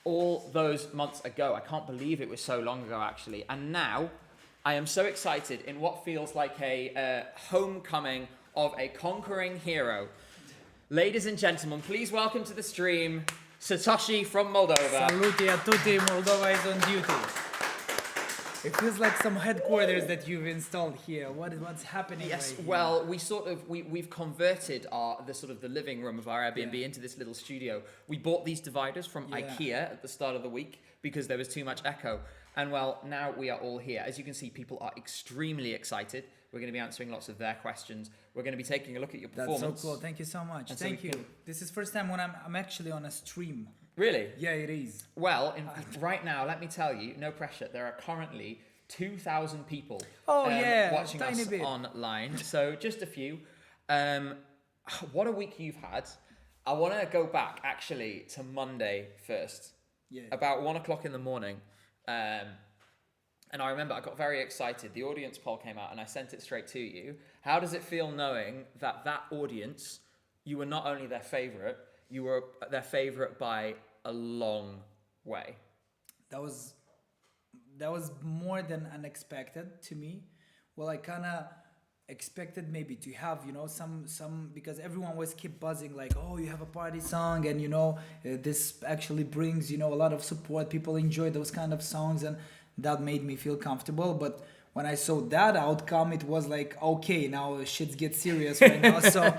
all those months ago. I can't believe it was so long ago, actually. And now I am so excited in what feels like a homecoming of a conquering hero. Ladies and gentlemen, please welcome to the stream Satoshi from Moldova. Saluti a tutti, Moldova is on duty. It feels like some headquarters that you've installed here. What's happening? Yes, right here? well, we've converted the living room of our Airbnb into this little studio. We bought these dividers from IKEA at the start of the week because there was too much echo. And well, now we are all here. As you can see, people are extremely excited. We're going to be answering lots of their questions. We're going to be taking a look at your performance. That's so cool. Thank you so much. And so Thank you. This is first time when I'm actually on a stream. Really? Yeah, it is. Well, right now, let me tell you, no pressure. There are currently 2,000 people watching tiny us bit. online. So just a few. What a week you've had. I want to go back actually to Monday first. Yeah. About 1 o'clock in the morning. And I remember I got very excited. The audience poll came out and I sent it straight to you. How does it feel knowing that audience, you were not only their favourite, you were their favourite by a long way? That was more than unexpected to me. Well, I kind of expected maybe to have, some because everyone always keep buzzing like, oh, you have a party song and, this actually brings, a lot of support. People enjoy those kind of songs and that made me feel comfortable. But when I saw that outcome, it was like, okay, now shit gets serious right now. So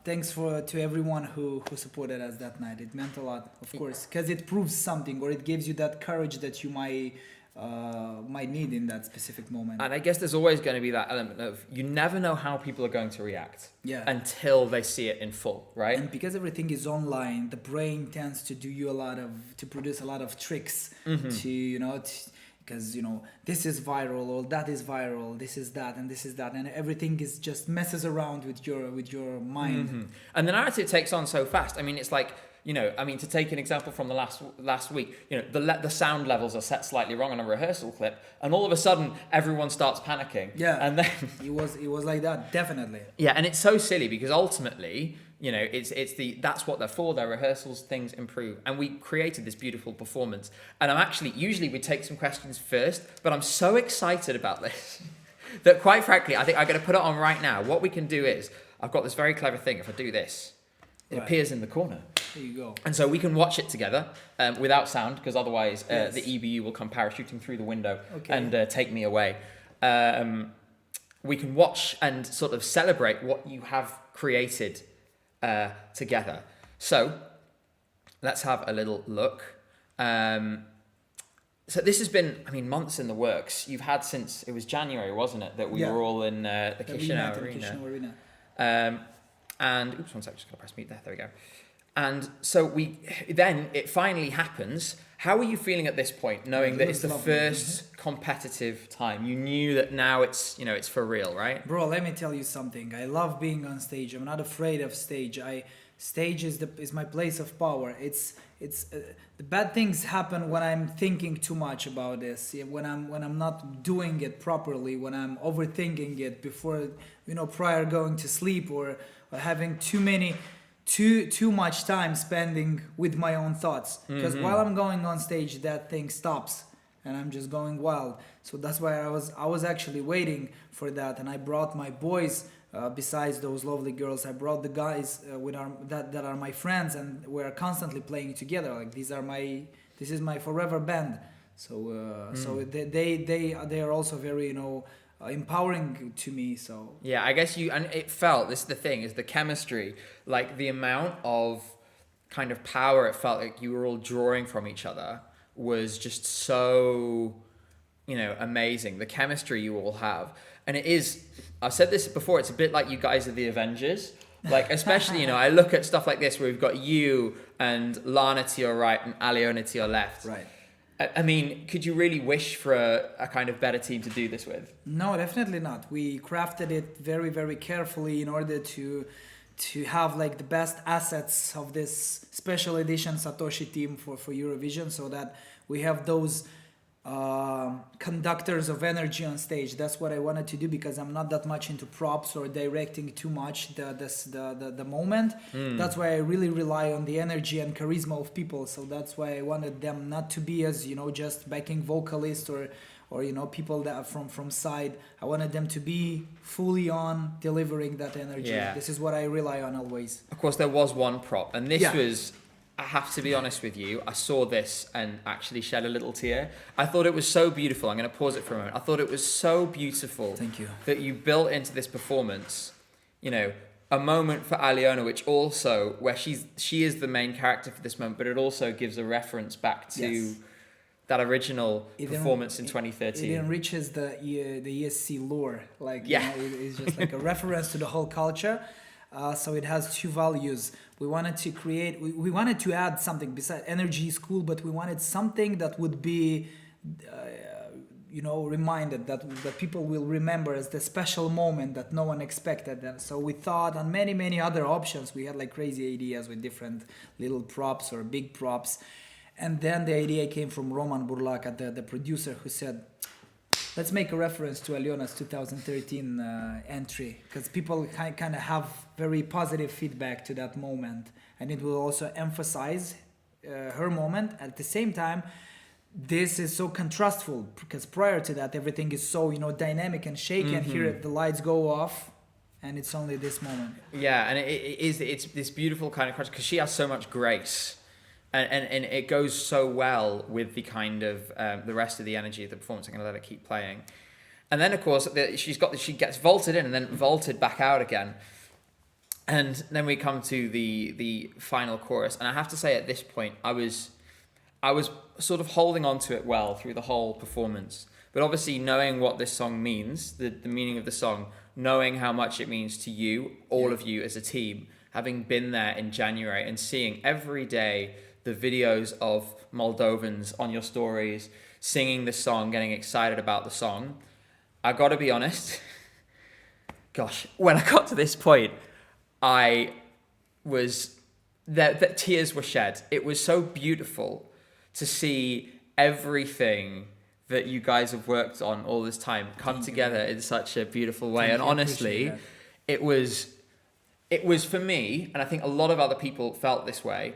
thanks to everyone who supported us that night. It meant a lot, of course, because it proves something, or it gives you that courage that you might need in that specific moment. And I guess there's always going to be that element of you never know how people are going to react until they see it in full, right? And because everything is online, the brain tends to produce a lot of tricks because this is viral or that is viral, this is that and this is that, and everything is just messes around with your mind. And the narrative takes on so fast. I mean, it's like, to take an example from the last week, the sound levels are set slightly wrong on a rehearsal clip, and all of a sudden everyone starts panicking. Yeah, and then it was like that, definitely. Yeah, and it's so silly because ultimately, that's what they're for. Their rehearsals, things improve, and we created this beautiful performance. And usually we take some questions first, but I'm so excited about this that quite frankly, I think I'm going to put it on right now. What we can do is, I've got this very clever thing. If I do this, it appears in the corner. There you go. And so we can watch it together without sound, because otherwise the EBU will come parachuting through the window and take me away. We can watch and sort of celebrate what you have created together. So let's have a little look. So this has been, months in the works. You've had since, it was January, wasn't it, that we were all in the Chisinau Arena. Arena. And, oops, one sec, just going to press mute there. There we go. And so then it finally happens. How are you feeling at this point, knowing that it's the first competitive time? You knew that now it's for real, right? Bro, let me tell you something. I love being on stage. I'm not afraid of stage. Stage is my place of power. It's the bad things happen when I'm thinking too much about this. Yeah, when I'm not doing it properly, when I'm overthinking it before, prior going to sleep, or having too much time spending with my own thoughts. Because while I'm going on stage, that thing stops and I'm just going wild. So that's why I was actually waiting for that, and I brought my boys. Besides those lovely girls, I brought the guys that are my friends, and we're constantly playing together. Like this is my forever band. So they are also very empowering to me. So yeah, I guess and it felt, this is the thing, is the chemistry, like the amount of kind of power it felt like you were all drawing from each other was just so amazing. The chemistry you all have, and it is. I've said this before, it's a bit like you guys are the Avengers. Like, especially, I look at stuff like this where we've got you and Lana to your right and Aliona to your left. right. I mean, could you really wish for a kind of better team to do this with? No, definitely not. We crafted it very, very carefully in order to have like the best assets of this special edition Satoshi team for Eurovision, so that we have those conductors of energy on stage. That's what I wanted to do, because I'm not that much into props or directing too much the moment. That's why I really rely on the energy and charisma of people. So that's why I wanted them not to be as just backing vocalists or people that are from side. I wanted them to be fully on delivering that energy. Yeah. This is what I rely on always. Of course, there was one prop, and this Yeah. was, I have to be honest with you, I saw this and actually shed a little tear. I thought it was so beautiful. I'm going to pause it for a moment. I thought it was so beautiful. Thank you. That you built into this performance, a moment for Aliona, which also, where she is the main character for this moment, but it also gives a reference back to Yes. that original performance in It 2013. enriches the ESC lore. Like, Yeah. it's just like a reference to the whole culture. So it has two values. We wanted to create, we wanted to add something besides energy is cool, but we wanted something that would be, reminded, that people will remember as the special moment that no one expected. And so we thought on many, many other options. We had like crazy ideas with different little props or big props. And then the idea came from Roman Burlaca, the producer, who said, let's make a reference to Aliona's 2013 entry, because people kind of have very positive feedback to that moment, and it will also emphasize her moment. At the same time, this is so contrastful, because prior to that, everything is so dynamic and shaky, and here the lights go off, and it's only this moment. Yeah, and it's this beautiful kind of question, because she has so much grace. And it goes so well with the kind of the rest of the energy of the performance. I'm going to let it keep playing. And then, of course, she gets vaulted in and then vaulted back out again. And then we come to the final chorus. And I have to say, at this point, I was sort of holding on to it well through the whole performance. But obviously, knowing what this song means, the meaning of the song, knowing how much it means to you, all of you as a team, having been there in January and seeing every day the videos of Moldovans on your stories, singing the song, getting excited about the song. I gotta be honest, gosh, when I got to this point, the tears were shed. It was so beautiful to see everything that you guys have worked on all this time come together in such a beautiful way. And honestly, it was for me, and I think a lot of other people felt this way,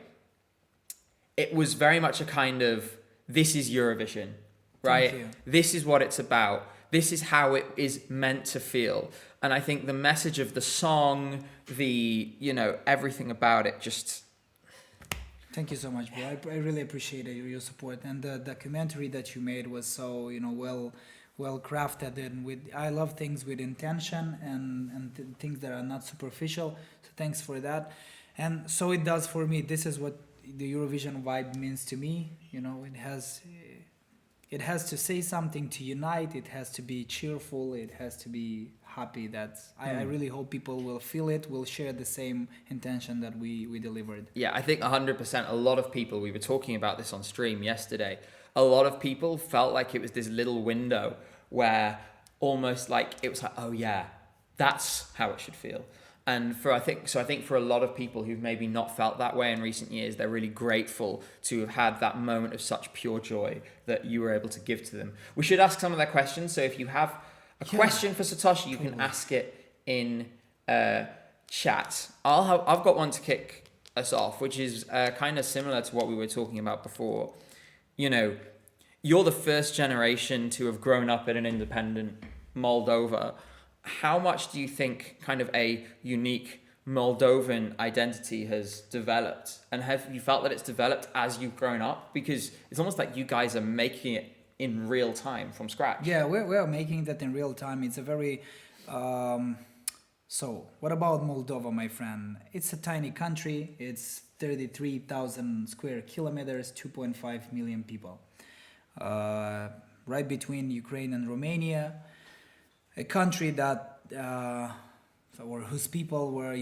it was very much a kind of, this is Eurovision, right? This is what it's about. This is how it is meant to feel. And I think the message of the song, everything about it just... Thank you so much, bro. I really appreciate your support. And the documentary that you made was so, well crafted, and I love things with intention and things that are not superficial. So thanks for that. And so it does for me. This is what the Eurovision vibe means to me. it has to say something to unite. It has to be cheerful. It has to be happy. I really hope people will feel it, will share the same intention that we delivered. Yeah, I think 100%. A lot of people, we were talking about this on stream yesterday, a lot of people felt like it was this little window where almost like it was like, oh yeah, that's how it should feel. And I think for a lot of people who've maybe not felt that way in recent years, they're really grateful to have had that moment of such pure joy that you were able to give to them. We should ask some of their questions. So if you have a question for Satoshi, you can ask it in chat. I've got one to kick us off, which is kind of similar to what we were talking about before. You know, you're the first generation to have grown up in an independent Moldova. How much do you think kind of a unique Moldovan identity has developed? And have you felt that it's developed as you've grown up? Because it's almost like you guys are making it in real time from scratch. Yeah, we're making that in real time. It's a very... So, what about Moldova, my friend? It's a tiny country. It's 33,000 square kilometers, 2.5 million people. Right between Ukraine and Romania. A country that or whose people were,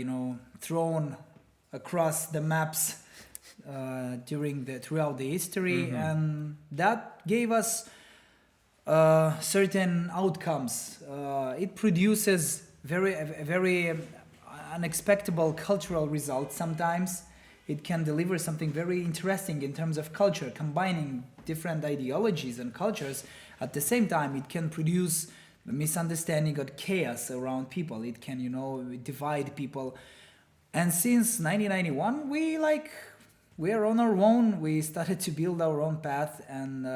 thrown across the maps throughout the history, and that gave us certain outcomes. It produces very unexpected cultural results. Sometimes it can deliver something very interesting in terms of culture, combining different ideologies and cultures. At the same time, it can produce misunderstanding or chaos around people. It can, divide people. And since 1991, we are on our own. We started to build our own path, and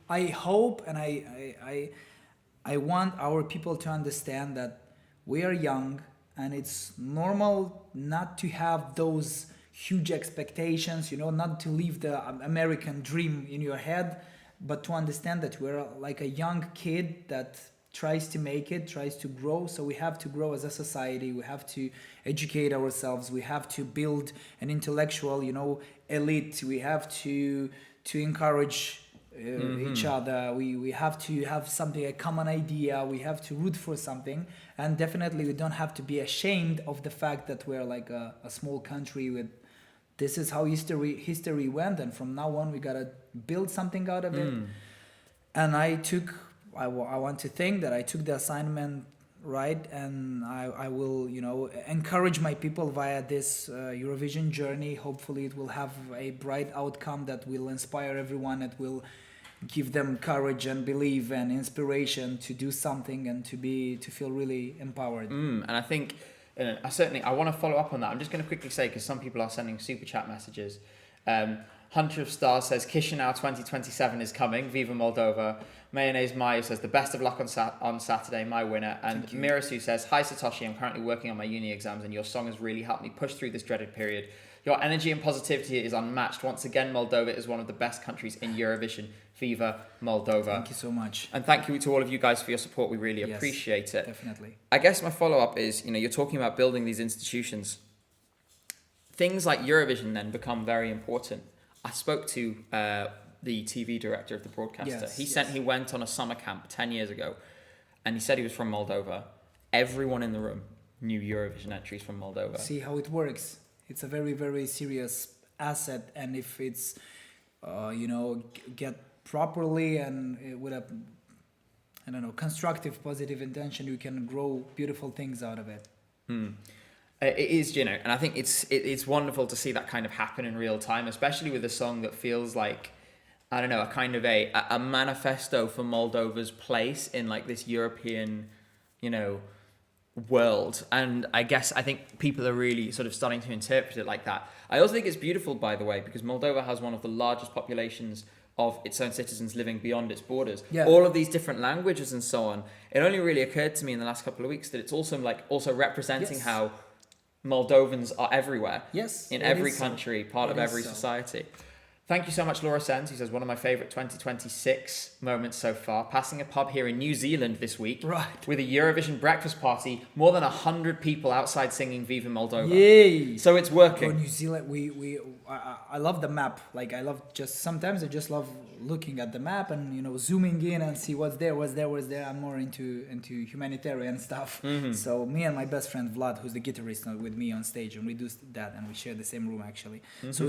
I hope and I want our people to understand that we are young, and it's normal not to have those huge expectations, not to leave the American dream in your head, but to understand that we're like a young kid that tries to make it, tries to grow. So we have to grow as a society. We have to educate ourselves. We have to build an intellectual, elite. We have to encourage each other. We have to have something, a common idea. We have to root for something. And definitely we don't have to be ashamed of the fact that we're like a small country with... This is how history went, and from now on we gotta build something out of it. And I want to think that I took the assignment right, and I will, encourage my people via this Eurovision journey. Hopefully it will have a bright outcome that will inspire everyone, that will give them courage and belief and inspiration to do something and to feel really empowered. And I think... I want to follow up on that. I'm just going to quickly say, because some people are sending super chat messages. Hunter of Stars says, Chisinau 2027 is coming. Viva Moldova. Mayonnaise Maya says, the best of luck on Saturday, my winner. And Mirasu says, hi Satoshi, I'm currently working on my uni exams and your song has really helped me push through this dreaded period. Your energy and positivity is unmatched. Once again, Moldova is one of the best countries in Eurovision. Viva Moldova. Thank you so much. And thank you to all of you guys for your support. We really appreciate it. Definitely. I guess my follow-up is, you're talking about building these institutions. Things like Eurovision then become very important. I spoke to the TV director of the broadcaster. He went on a summer camp 10 years ago, and he said he was from Moldova. Everyone in the room knew Eurovision entries from Moldova. See how it works. It's a very, very serious asset, and if it's, get properly and with a, constructive, positive intention, you can grow beautiful things out of it. It is, and I think it's wonderful to see that kind of happen in real time, especially with a song that feels like, I don't know, a kind of a manifesto for Moldova's place in like this European, world. And I think people are really sort of starting to interpret it like that. I also think it's beautiful, by the way, because Moldova has one of the largest populations of its own citizens living beyond its borders. Yeah. All of these different languages and so on. It only really occurred to me in the last couple of weeks that it's also representing how Moldovans are everywhere. Yes. In every country, part of every society. Thank you so much, Laura Sens, who says, one of my favourite 2026 moments so far, passing a pub here in New Zealand this week Right. with a Eurovision breakfast party, more than 100 people outside singing Viva Moldova. Yay! So it's For working. New Zealand, I love the map. Like I love sometimes I just love looking at the map and zooming in and see what's there. I'm more into humanitarian stuff. Mm-hmm. So me and my best friend Vlad, who's the guitarist, with me on stage, and we do that, and we share the same room actually. Mm-hmm. So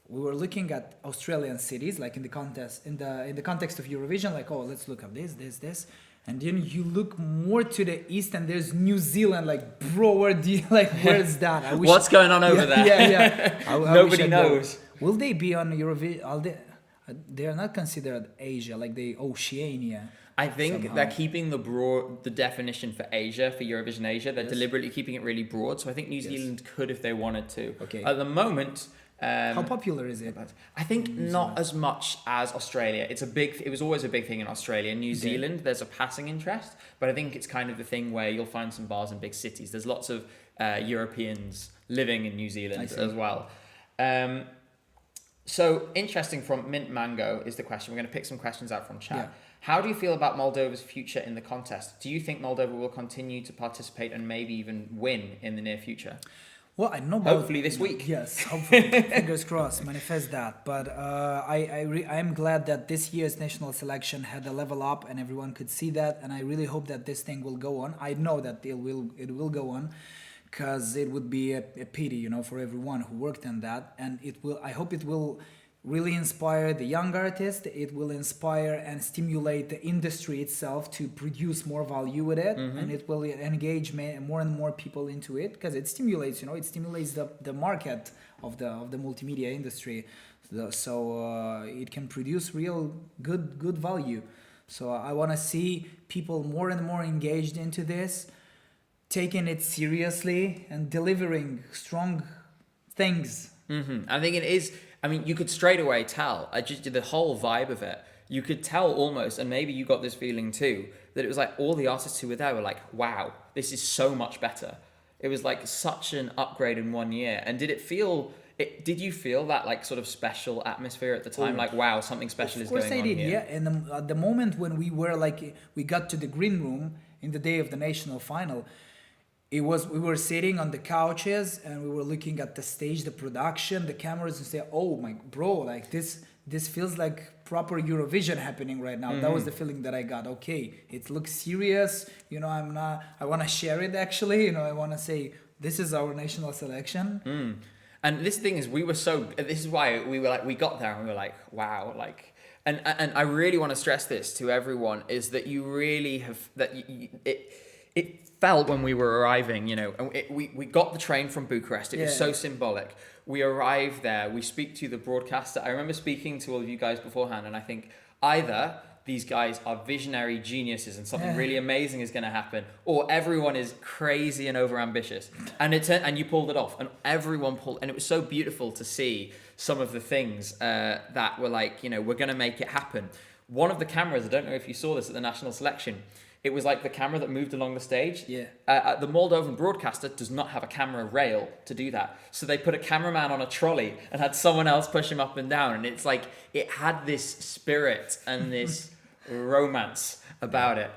we were looking at Australian cities, like in the contest, in the context of Eurovision, like, oh, let's look at this. And then you look more to the east and there's New Zealand, like, bro, where's that? I wish, What's going on over there? Yeah. I Nobody wish I'd go. knows. Will they be on Eurovision? They are not considered Asia, like the Oceania. I think somehow. they're keeping the definition for Asia, for Eurovision Asia. They're Yes. deliberately keeping it really broad. So I think New Yes. Zealand could if they wanted to. Okay. At the moment, How popular is it? I think New not Zealand? as much as Australia. It was always a big thing in Australia. New Okay. Zealand, there's a passing interest, but I think it's kind of the thing where you'll find some bars in big cities. There's lots of Europeans living in New Zealand see. as well. So interesting from Mint Mango is the question. We're going to pick some questions out from chat. Yeah. How do you feel about Moldova's future in the contest? Do you think Moldova will continue to participate and maybe even win in the near future? Well, I know about, Hopefully this week. Yes, hopefully. Fingers crossed, manifest that. But I'm glad that this year's national selection had a level up and everyone could see that. And I really hope that this thing will go on. I know that it will go on, because it would be a pity, for everyone who worked on that. And I hope it will really inspire the young artist. It will inspire and stimulate the industry itself to produce more value with it, and it will engage more and more people into it, because it stimulates, the market of the multimedia industry, so it can produce real good value. So I want to see people more and more engaged into this, taking it seriously and delivering strong things. I think it is. I mean, you could straight away tell. The whole vibe of it. You could tell almost, and maybe you got this feeling too, that it was like all the artists who were there were like, "Wow, this is so much better." It was like such an upgrade in 1 year. And did you feel that like sort of special atmosphere at the time? Oh. Like, wow, something special is going on here. Of course I did, yeah. And at the moment when we got to the green room in the day of the national final, we were sitting on the couches and we were looking at the stage, the production, the cameras, and say, "Oh my bro, like this feels like proper Eurovision happening right now." That was the feeling that I got. Okay, it looks serious. I want to share it actually. I want to say this is our national selection. And this thing is, this is why we were like, we got there and we were like, wow, like, and I really want to stress this to everyone, is that you really have, it felt when we were arriving, and we got the train from Bucharest. It was so symbolic. We arrived there, we speak to the broadcaster. I remember speaking to all of you guys beforehand, and I think either these guys are visionary geniuses and something really amazing is going to happen, or everyone is crazy and overambitious. And you pulled it off, and everyone pulled, and it was so beautiful to see some of the things that were like, we're going to make it happen. One of the cameras, I don't know if you saw this at the national selection, it was like the camera that moved along the stage. Yeah. The Moldovan broadcaster does not have a camera rail to do that. So they put a cameraman on a trolley and had someone else push him up and down. And it's like, it had this spirit and this romance about it.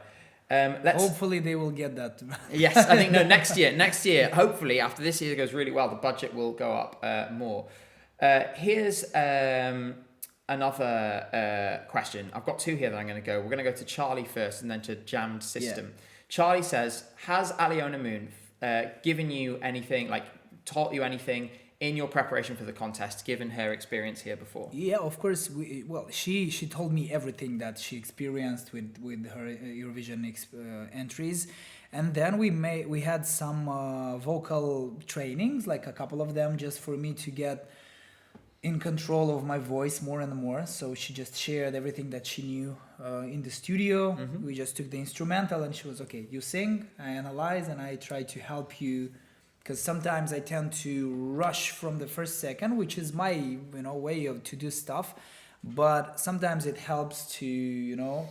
Hopefully they will get that. Yes, I think next year, hopefully after this year goes really well, the budget will go up more. Here's another question. I've got two here that I'm going to go. We're going to go to Charlie first and then to Jammed System. Yeah. Charlie says, has Aliona Moon given you anything, like taught you anything in your preparation for the contest, given her experience here before? Yeah, of course. She told me everything that she experienced with her Eurovision entries, and then we had some vocal trainings, like a couple of them, just for me to get in control of my voice more and more. So she just shared everything that she knew in the studio. We just took the instrumental, and she was okay. You sing, I analyze, and I try to help you. Because sometimes I tend to rush from the first second, which is my way to do stuff, but sometimes it helps to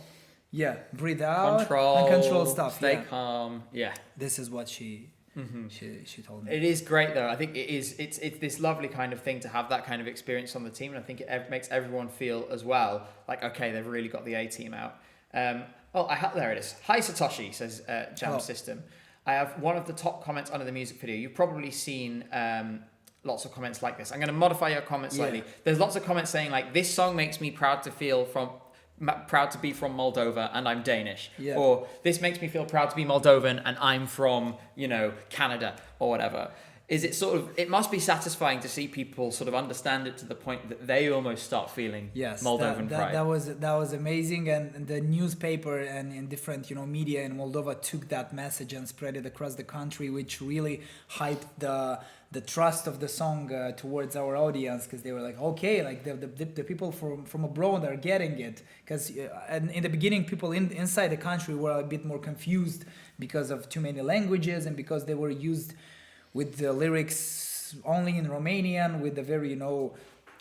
breathe out Control stuff. Stay calm. Yeah. This is what she She told me. It is great though. I think it's this lovely kind of thing to have that kind of experience on the team, and I think it makes everyone feel as well like, okay, they've really got the A team out. There it is. Hi Satoshi, says Jam Hello. System. I have one of the top comments under the music video. You've probably seen lots of comments like this. I'm going to modify your comment slightly. There's lots of comments saying like, this song makes me proud to be from Moldova and I'm Danish. Yeah. Or this makes me feel proud to be Moldovan and I'm from, Canada or whatever. It must be satisfying to see people sort of understand it to the point that they almost start feeling Moldovan pride. That was amazing, and the newspaper and in different media in Moldova took that message and spread it across the country, which really hyped the trust of the song towards our audience, because they were like, okay, like the people from abroad are getting it, because and in the beginning people inside the country were a bit more confused because of too many languages and because they were used with the lyrics only in Romanian, with the very,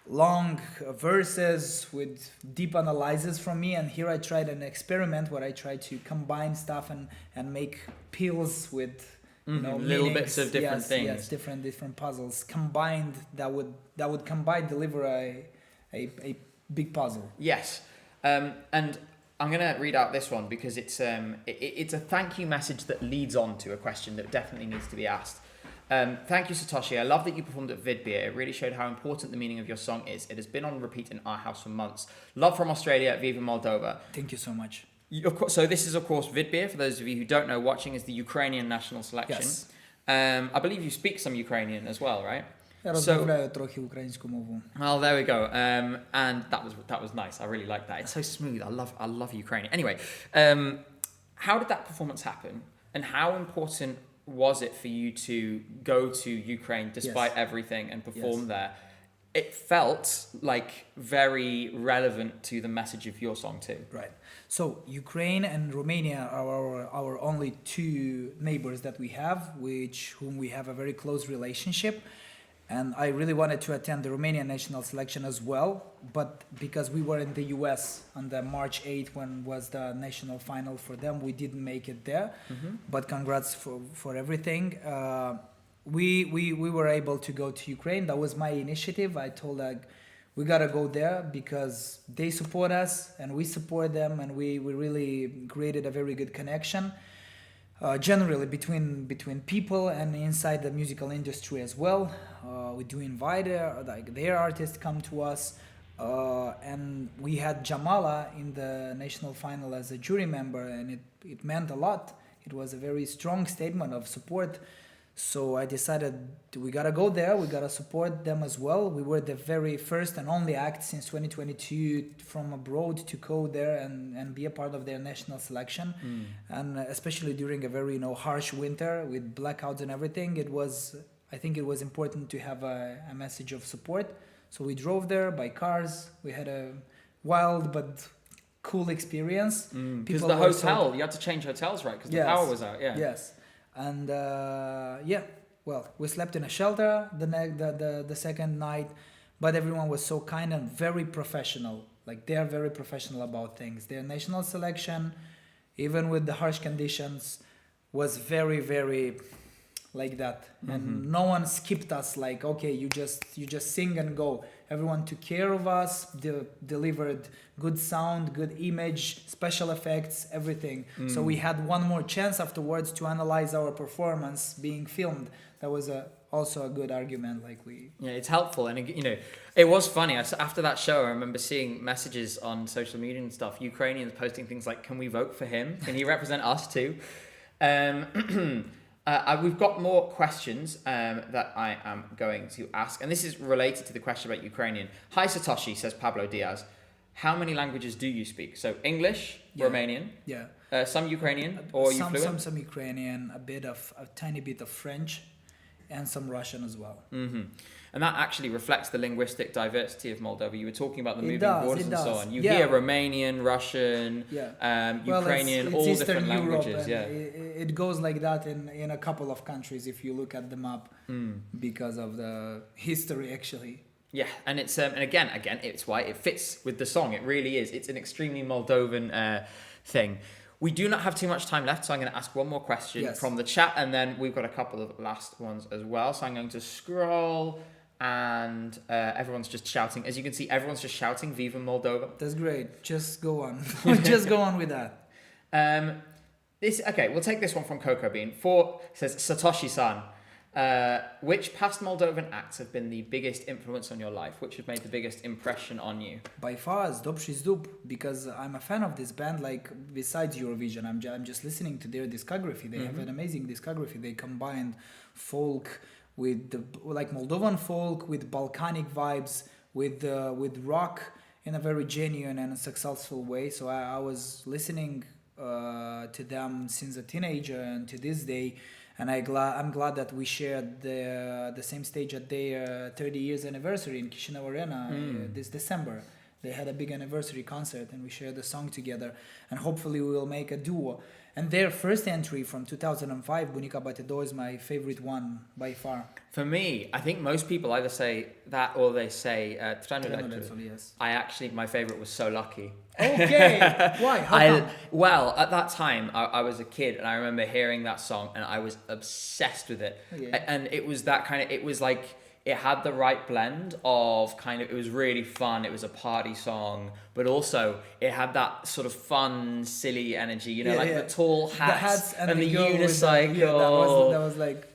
long verses, with deep analyses from me. And here I tried an experiment where I tried to combine stuff and make pills with, little meanings. bits of different things. Yes, different puzzles combined that would combined deliver a big puzzle. Yes. And I'm going to read out this one because it's a thank you message that leads on to a question that definitely needs to be asked. Thank you, Satoshi. I love that you performed at Vidbeer. It really showed how important the meaning of your song is. It has been on repeat in our house for months. Love from Australia, Viva Moldova. Thank you so much. So this is, of course, Vidbeer. For those of you who don't know, watching is the Ukrainian national selection. Yes. I believe you speak some Ukrainian as well, right? Розмовляю трохи українську мову. Well, there we go. And that was nice. I really like that. It's so smooth. I love Ukrainian. Anyway, how did that performance happen? And how important was it for you to go to Ukraine despite everything and perform there? It felt like very relevant to the message of your song too. Right. So Ukraine and Romania are our only two neighbors that we have, whom we have a very close relationship. And I really wanted to attend the Romanian national selection as well, but because we were in the US on the March 8th when was the national final for them, we didn't make it there. Mm-hmm. But congrats for everything. We were able to go to Ukraine. That was my initiative. I told we gotta go there because they support us and we support them, and we really created a very good connection. Generally between people and inside the musical industry as well. We do invite their artists come to us, and we had Jamala in the national final as a jury member, and it meant a lot. It was a very strong statement of support. So I decided we gotta go there, we gotta support them as well. We were the very first and only act since 2022 from abroad to go there and be a part of their national selection. And especially during a very harsh winter with blackouts and everything, I think it was important to have a message of support. So we drove there by cars. We had a wild but cool experience. Because the hotel, you had to change hotels, right? Because the power was out. Yeah. Yes. And we slept in a shelter the second night, but everyone was so kind and very professional. Like, they are very professional about things. Their national selection, even with the harsh conditions, was very, very like that. And no one skipped us like, okay, you just sing and go. Everyone took care of us, delivered good sound, good image, special effects, everything. So we had one more chance afterwards to analyze our performance being filmed. That was also a good argument. Yeah, it's helpful. And it was funny. After that show, I remember seeing messages on social media and stuff, Ukrainians posting things like, can we vote for him? Can he represent us too? We've got more questions that I am going to ask. And this is related to the question about Ukrainian. Hi, Satoshi, says Pablo Diaz. How many languages do you speak? So English, Romanian, some Ukrainian, or you fluent? Some Ukrainian, a tiny bit of French, and some Russian as well. Mm-hmm. And that actually reflects the linguistic diversity of Moldova. You were talking about the moving borders and so on. You hear Romanian, Russian, Ukrainian, all different languages. It goes like that in a couple of countries if you look at the map, because of the history actually. Yeah, and it's and again, it's why it fits with the song. It really is. It's an extremely Moldovan thing. We do not have too much time left, so I'm going to ask one more question Yes. from the chat, and then we've got a couple of last ones as well. So I'm going to scroll, and everyone's just shouting. As you can see, everyone's just shouting "Viva Moldova." That's great. Just go on. Just go on with that. We'll take this one from Coco Bean. Says Satoshi-san. Which past Moldovan acts have been the biggest influence on your life? Which have made the biggest impression on you? By far, Zdop și Zdup, because I'm a fan of this band. Like, besides Eurovision, I'm just listening to their discography. They have an amazing discography. They combined folk with Moldovan folk with Balkanic vibes, with rock in a very genuine and successful way. So I was listening to them since a teenager and to this day. And I'm glad that we shared the same stage at their 30 years anniversary in Chisinau Arena this December. They had a big anniversary concert and we shared a song together. And hopefully we will make a duo. And their first entry from 2005, Bunica Batedo, is my favorite one by far. For me, I think most people either say that or they say Trenulețul, yes. my favorite was So Lucky. Okay, why? How come? Well, at that time, I was a kid and I remember hearing that song and I was obsessed with it. Okay. And it was that kind of, it was like, it had the right blend of kind of, it was really fun, it was a party song, but also it had that sort of fun, silly energy, you know, the tall hats and the unicycle. That was like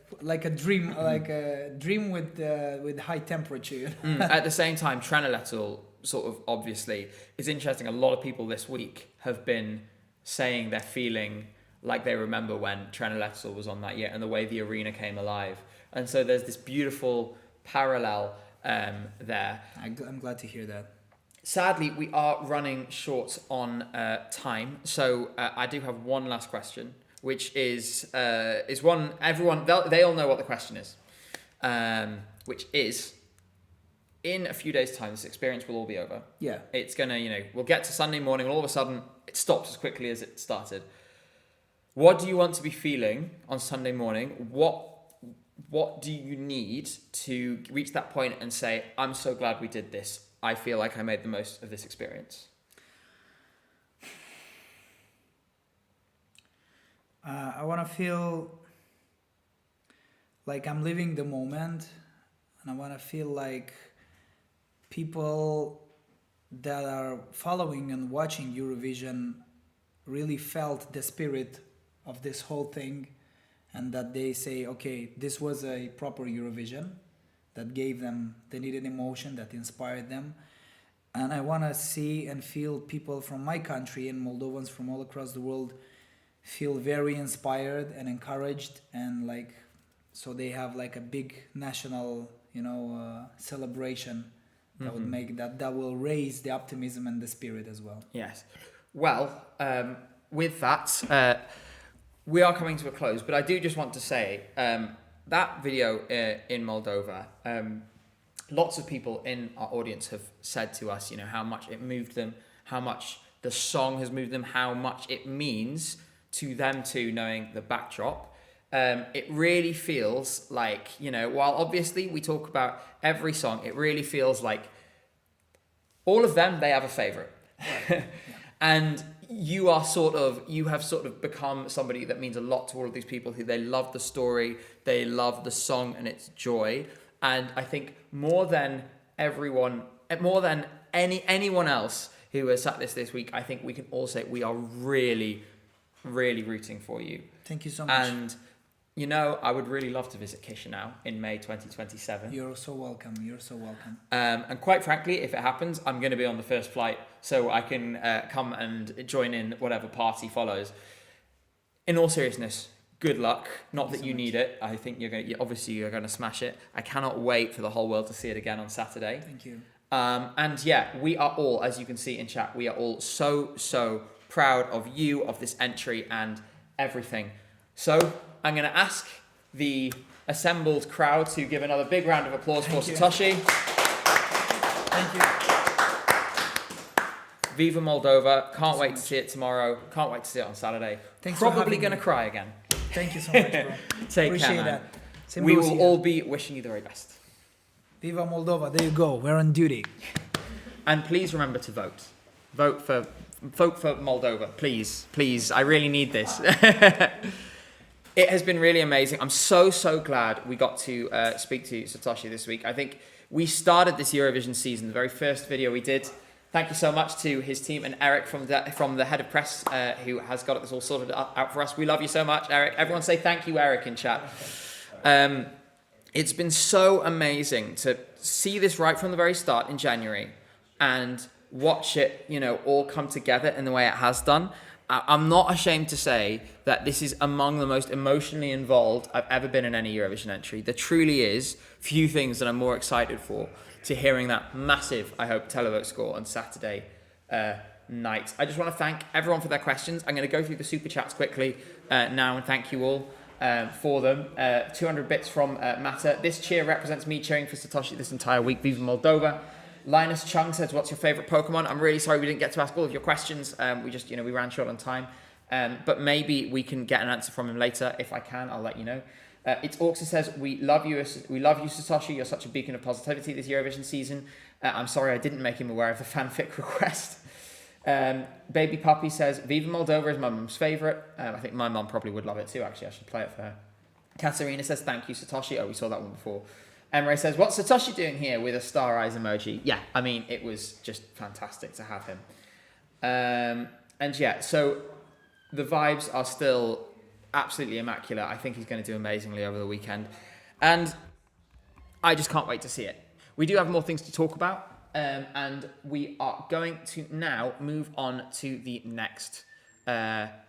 a dream, like a dream with high temperature. You know? At the same time, Trenulețul, sort of obviously, it's interesting. A lot of people this week have been saying they're feeling like they remember when Trenulețul was on that year and the way the arena came alive. And so there's this beautiful parallel there. I'm glad to hear that. Sadly, we are running short on time, so I do have one last question, which is one everyone they all know what the question is, which is, in a few days' time, this experience will all be over. Yeah. It's gonna, we'll get to Sunday morning, and all of a sudden it stops as quickly as it started. What do you want to be feeling on Sunday morning? What do you need to reach that point and say, I'm so glad we did this. I feel like I made the most of this experience. I want to feel like I'm living the moment, and I want to feel like people that are following and watching Eurovision really felt the spirit of this whole thing, and that they say, okay, this was a proper Eurovision that gave them the needed emotion, that inspired them. And I want to see and feel people from my country and Moldovans from all across the world feel very inspired and encouraged, and so they have like a big national, celebration that would make that will raise the optimism and the spirit as well. Yes. Well, with that, we are coming to a close, but I do just want to say that video in Moldova, lots of people in our audience have said to us, how much it moved them, how much the song has moved them, how much it means to them too, knowing the backdrop. It really feels like, while obviously we talk about every song, it really feels like all of them, they have a favorite. And you have sort of become somebody that means a lot to all of these people who they love the story, they love the song and its joy. And I think more than anyone else who has sat this week, I think we can all say we are really, really rooting for you. Thank you so much. And I would really love to visit Chisinau in May 2027. You're so welcome. And quite frankly, if it happens, I'm going to be on the first flight so I can come and join in whatever party follows. In all seriousness, good luck. Not that you need it. I think you're going to smash it. I cannot wait for the whole world to see it again on Saturday. Thank you. And yeah, we are all, as you can see in chat, we are all so proud of you, of this entry and everything. So I'm going to ask the assembled crowd to give another big round of applause for Satoshi. Thank you. Viva Moldova. Can't wait to see it tomorrow. Can't wait to see it on Saturday. Thanks for Probably having going to me. cry again. Thank you so much, bro. Take Appreciate care, man. that. We will all be wishing you the very best. Viva Moldova. There you go. We're on duty. And please remember to vote. Vote for vote for Moldova, please, please. I really need this. It has been really amazing. I'm so glad we got to speak to Satoshi this week. I think we started this Eurovision season, the very first video we did. Thank you so much to his team and Eric from the head of press who has got this all sorted out for us. We love you so much, Eric. Everyone say thank you, Eric, in chat. It's been so amazing to see this right from the very start in January and watch it, all come together in the way it has done. I'm not ashamed to say that this is among the most emotionally involved I've ever been in any Eurovision entry. There truly is few things that I'm more excited for to hearing that massive, I hope, televote score on Saturday night. I just want to thank everyone for their questions. I'm going to go through the super chats quickly now and thank you all for them. 200 bits from Mata. This cheer represents me cheering for Satoshi this entire week. Viva Moldova. Linus Chung says, what's your favourite Pokemon? I'm really sorry we didn't get to ask all of your questions. We just, we ran short on time. But maybe we can get an answer from him later. If I can, I'll let you know. It's Orxa says, we love you, Satoshi. You're such a beacon of positivity this Eurovision season. I'm sorry I didn't make him aware of the fanfic request. Baby Puppy says, Viva Moldova is my mum's favourite. I think my mum probably would love it too, actually. I should play it for her. Katarina says, thank you, Satoshi. Oh, we saw that one before. Emre says, what's Satoshi doing here with a star eyes emoji? Yeah, I mean, it was just fantastic to have him. And yeah, so the vibes are still absolutely immaculate. I think he's going to do amazingly over the weekend. And I just can't wait to see it. We do have more things to talk about. And we are going to now move on to the next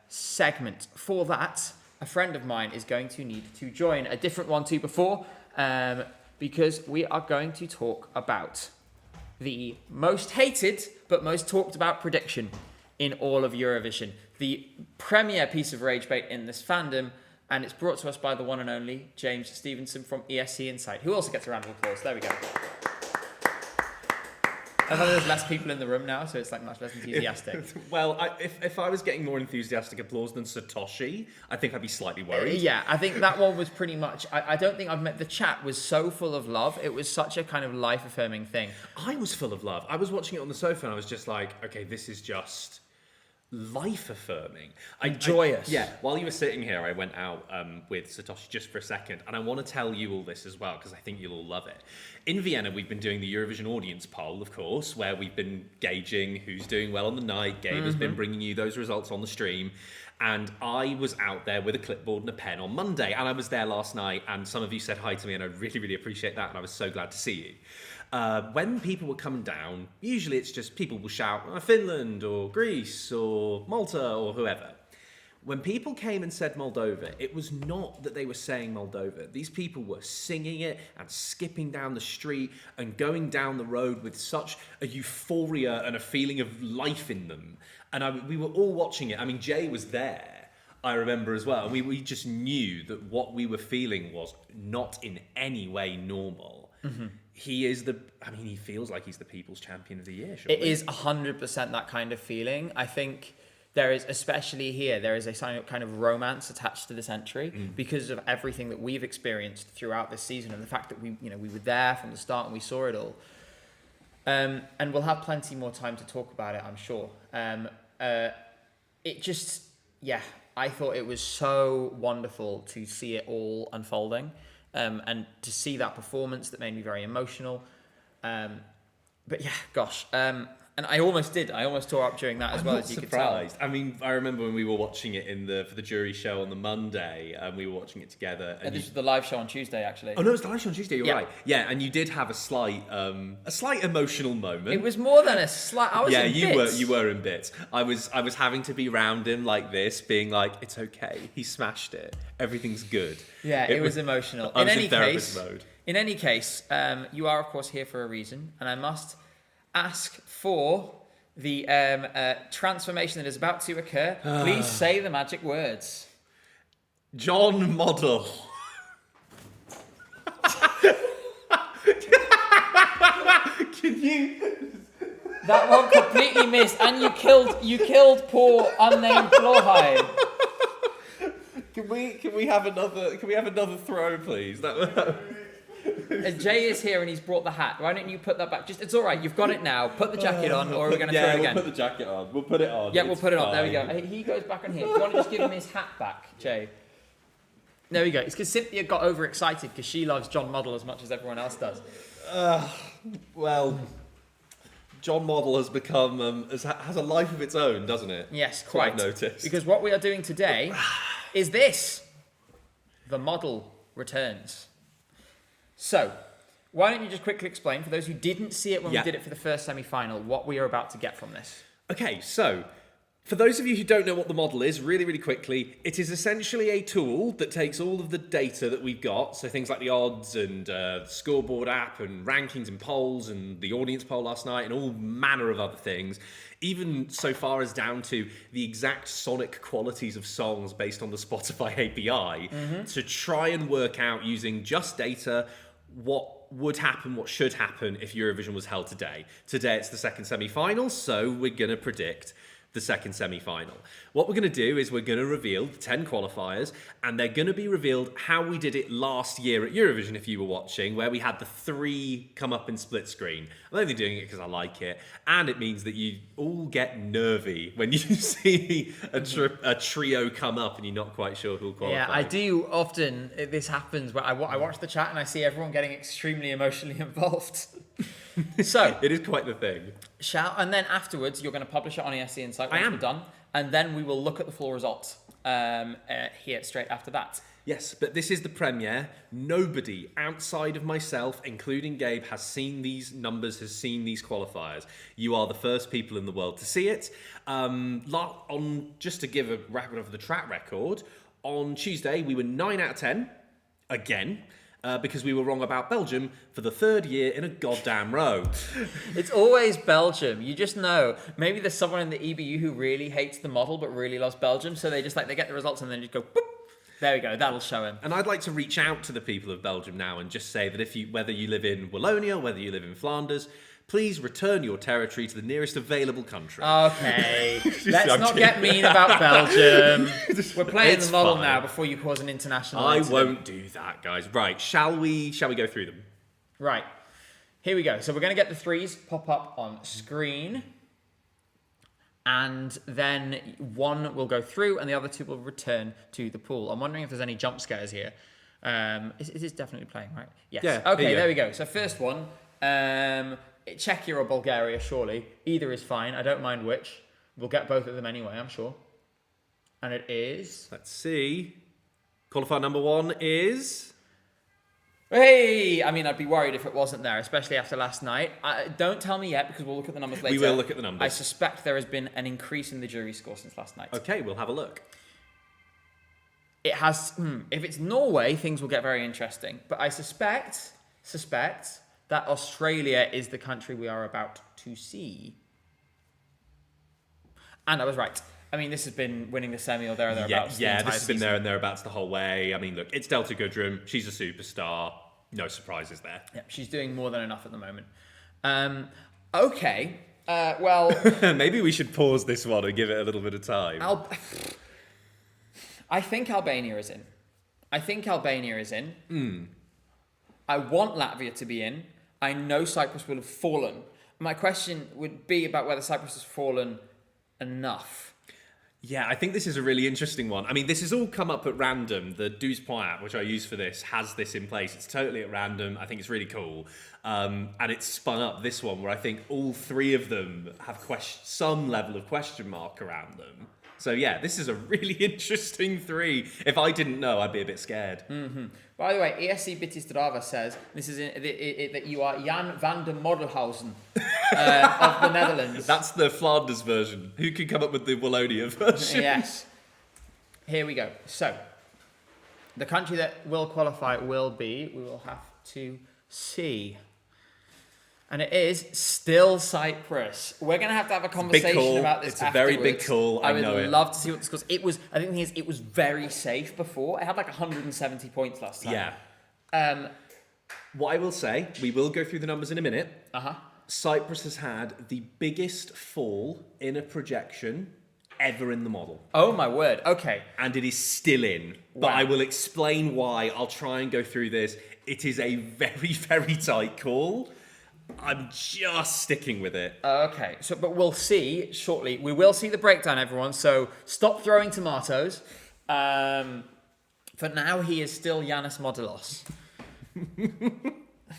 segment. For that, a friend of mine is going to need to join. A different one to before. Because we are going to talk about the most hated but most talked about prediction in all of Eurovision. The premier piece of rage bait in this fandom, and it's brought to us by the one and only James Stevenson from ESC Insight, who also gets a round of applause. There we go. I know there's less people in the room now, so it's much less enthusiastic. Well, if I was getting more enthusiastic applause than Satoshi, I think I'd be slightly worried. Yeah, I think that one was pretty much... I don't think I've met... The chat was so full of love. It was such a kind of life-affirming thing. I was full of love. I was watching it on the sofa and I was just like, okay, this is just life-affirming. Joyous. Yeah, while you were sitting here, I went out with Satoshi just for a second, and I want to tell you all this as well, because I think you'll all love it. In Vienna, we've been doing the Eurovision audience poll, of course, where we've been gauging who's doing well on the night. Gabe has been bringing you those results on the stream. And I was out there with a clipboard and a pen on Monday, and I was there last night, and some of you said hi to me, and I really, really appreciate that, and I was so glad to see you. When people were coming down, usually it's just people will shout, Finland, or Greece, or Malta, or whoever. When people came and said Moldova, it was not that they were saying Moldova. These people were singing it and skipping down the street and going down the road with such a euphoria and a feeling of life in them. And we were all watching it. I mean, Jay was there, I remember as well. We just knew that what we were feeling was not in any way normal. Mm-hmm. He feels like he's the People's Champion of the Year, surely. It is 100% that kind of feeling. I think there is, especially here, there is a kind of romance attached to this entry because of everything that we've experienced throughout this season and the fact that we were there from the start and we saw it all. And we'll have plenty more time to talk about it, I'm sure. I thought it was so wonderful to see it all unfolding. And to see that performance that made me very emotional. But yeah, gosh. And I almost tore up during that as well, as you could tell. I mean, I remember when we were watching it for the jury show on the Monday, and we were watching it together. And this was the live show on Tuesday, actually. Oh no, it was the live show on Tuesday. You're right. Yeah, and you did have a slight emotional moment. It was more than a slight. I was in bits. You were in bits. I was having to be round him like this, being like, "It's okay. He smashed it. Everything's good." Yeah, it was emotional. I was in therapist mode. In any case, you are of course here for a reason, and I must ask for the transformation that is about to occur. Please say the magic words. John Model. Can you? That one completely missed, and you killed poor unnamed Florheim. Can we have another throw, please? Jay is here and he's brought the hat. Why don't you put that back? It's all right. You've got it now. Put the jacket on, or we're going to throw it again. We'll put the jacket on. We'll put it on. Yeah, we'll put it on. There we go. He goes back on here. Do you want to just give him his hat back, Jay? There we go. It's because Cynthia got overexcited because she loves John Model as much as everyone else does. Well, John Model has become has a life of its own, doesn't it? Yes, That's what I've quite. noticed. Because what we are doing today is this. The model returns. So, why don't you just quickly explain, for those who didn't see it when we did it for the first semi-final, what we are about to get from this? Okay, so for those of you who don't know what the model is, really, really quickly, it is essentially a tool that takes all of the data that we've got, so things like the odds and the scoreboard app and rankings and polls and the audience poll last night and all manner of other things, even so far as down to the exact sonic qualities of songs based on the Spotify API, to try and work out using just data what would happen, what should happen if Eurovision was held today. Today it's the second semi-final, so we're going to predict the second semi-final. What we're going to do is we're going to reveal the 10 qualifiers, and they're going to be revealed how we did it last year at Eurovision, if you were watching, where we had the 3 come up in split screen. I'm only doing it because I like it, and it means that you all get nervy when you see a trio come up and you're not quite sure who'll qualify. Yeah, I do often. This happens where I watch the chat and I see everyone getting extremely emotionally involved. So it is quite the thing. And then afterwards, you're going to publish it on ESC Insight once we're done, and then we will look at the full results here straight after that. Yes, but this is the premiere. Nobody outside of myself, including Gabe, has seen these numbers, has seen these qualifiers. You are the first people in the world to see it. Just to give a record of the track record, on Tuesday we were 9 out of 10, again. Because we were wrong about Belgium for the 3rd year in a goddamn row. It's always Belgium. You just know. Maybe there's someone in the EBU who really hates the model but really loves Belgium, so they just they get the results and then just go, boop. There we go. That'll show him. And I'd like to reach out to the people of Belgium now and just say that whether you live in Wallonia, whether you live in Flanders, please return your territory to the nearest available country. Okay, let's not get mean about Belgium. We're playing It's the model fine. now before you cause an international I incident. won't do that, guys. Right, shall we go through them? Right, here we go. So we're going to get the 3s pop up on screen. And then 1 will go through and the other 2 will return to the pool. I'm wondering if there's any jump scares here. Is this definitely playing, right? Yes. Yeah, Okay, there we go. So first one, Czechia or Bulgaria, surely. Either is fine. I don't mind which. We'll get both of them anyway, I'm sure. And it is... Let's see. Qualifier number 1 is... Hey! I mean, I'd be worried if it wasn't there, especially after last night. Don't tell me yet, because we'll look at the numbers later. We will look at the numbers. I suspect there has been an increase in the jury score since last night. Okay, we'll have a look. It has... if it's Norway, things will get very interesting. But I suspect that Australia is the country we are about to see. And I was right. I mean, this has been winning the semi or there or thereabouts. Yeah, this has been there and thereabouts the whole way. I mean, look, it's Delta Goodrum. She's a superstar. No surprises there. Yeah, she's doing more than enough at the moment. Okay. Well... Maybe we should pause this one and give it a little bit of time. I think Albania is in. I want Latvia to be in. I know Cyprus will have fallen. My question would be about whether Cyprus has fallen enough. Yeah, I think this is a really interesting one. I mean, this has all come up at random. The 12 Point app, which I use for this, has this in place. It's totally at random. I think it's really cool. And it's spun up this one where I think all 3 of them have some level of question mark around them. So yeah, this is a really interesting 3. If I didn't know, I'd be a bit scared. Mm-hmm. By the way, ESC Bitistrava says this is that you are Jan van der Modelhausen of the Netherlands. That's the Flanders version. Who could come up with the Wallonia version? Yes. Here we go. So, the country that will qualify will be, we will have to see. And it is still Cyprus. We're going to have a conversation about this It's a very big call. I know would love to see what the scores. I think the thing is, it was very safe before. It had 170 points last time. Yeah. What I will say, we will go through the numbers in a minute. Uh-huh. Cyprus has had the biggest fall in a projection ever in the model. Oh my word. Okay. And it is still in. But Wow. I will explain why. I'll try and go through this. It is a very, very tight call. I'm just sticking with it. Okay. So, but we'll see shortly. We will see the breakdown, everyone. So stop throwing tomatoes. For now, he is still Yanis Modelos.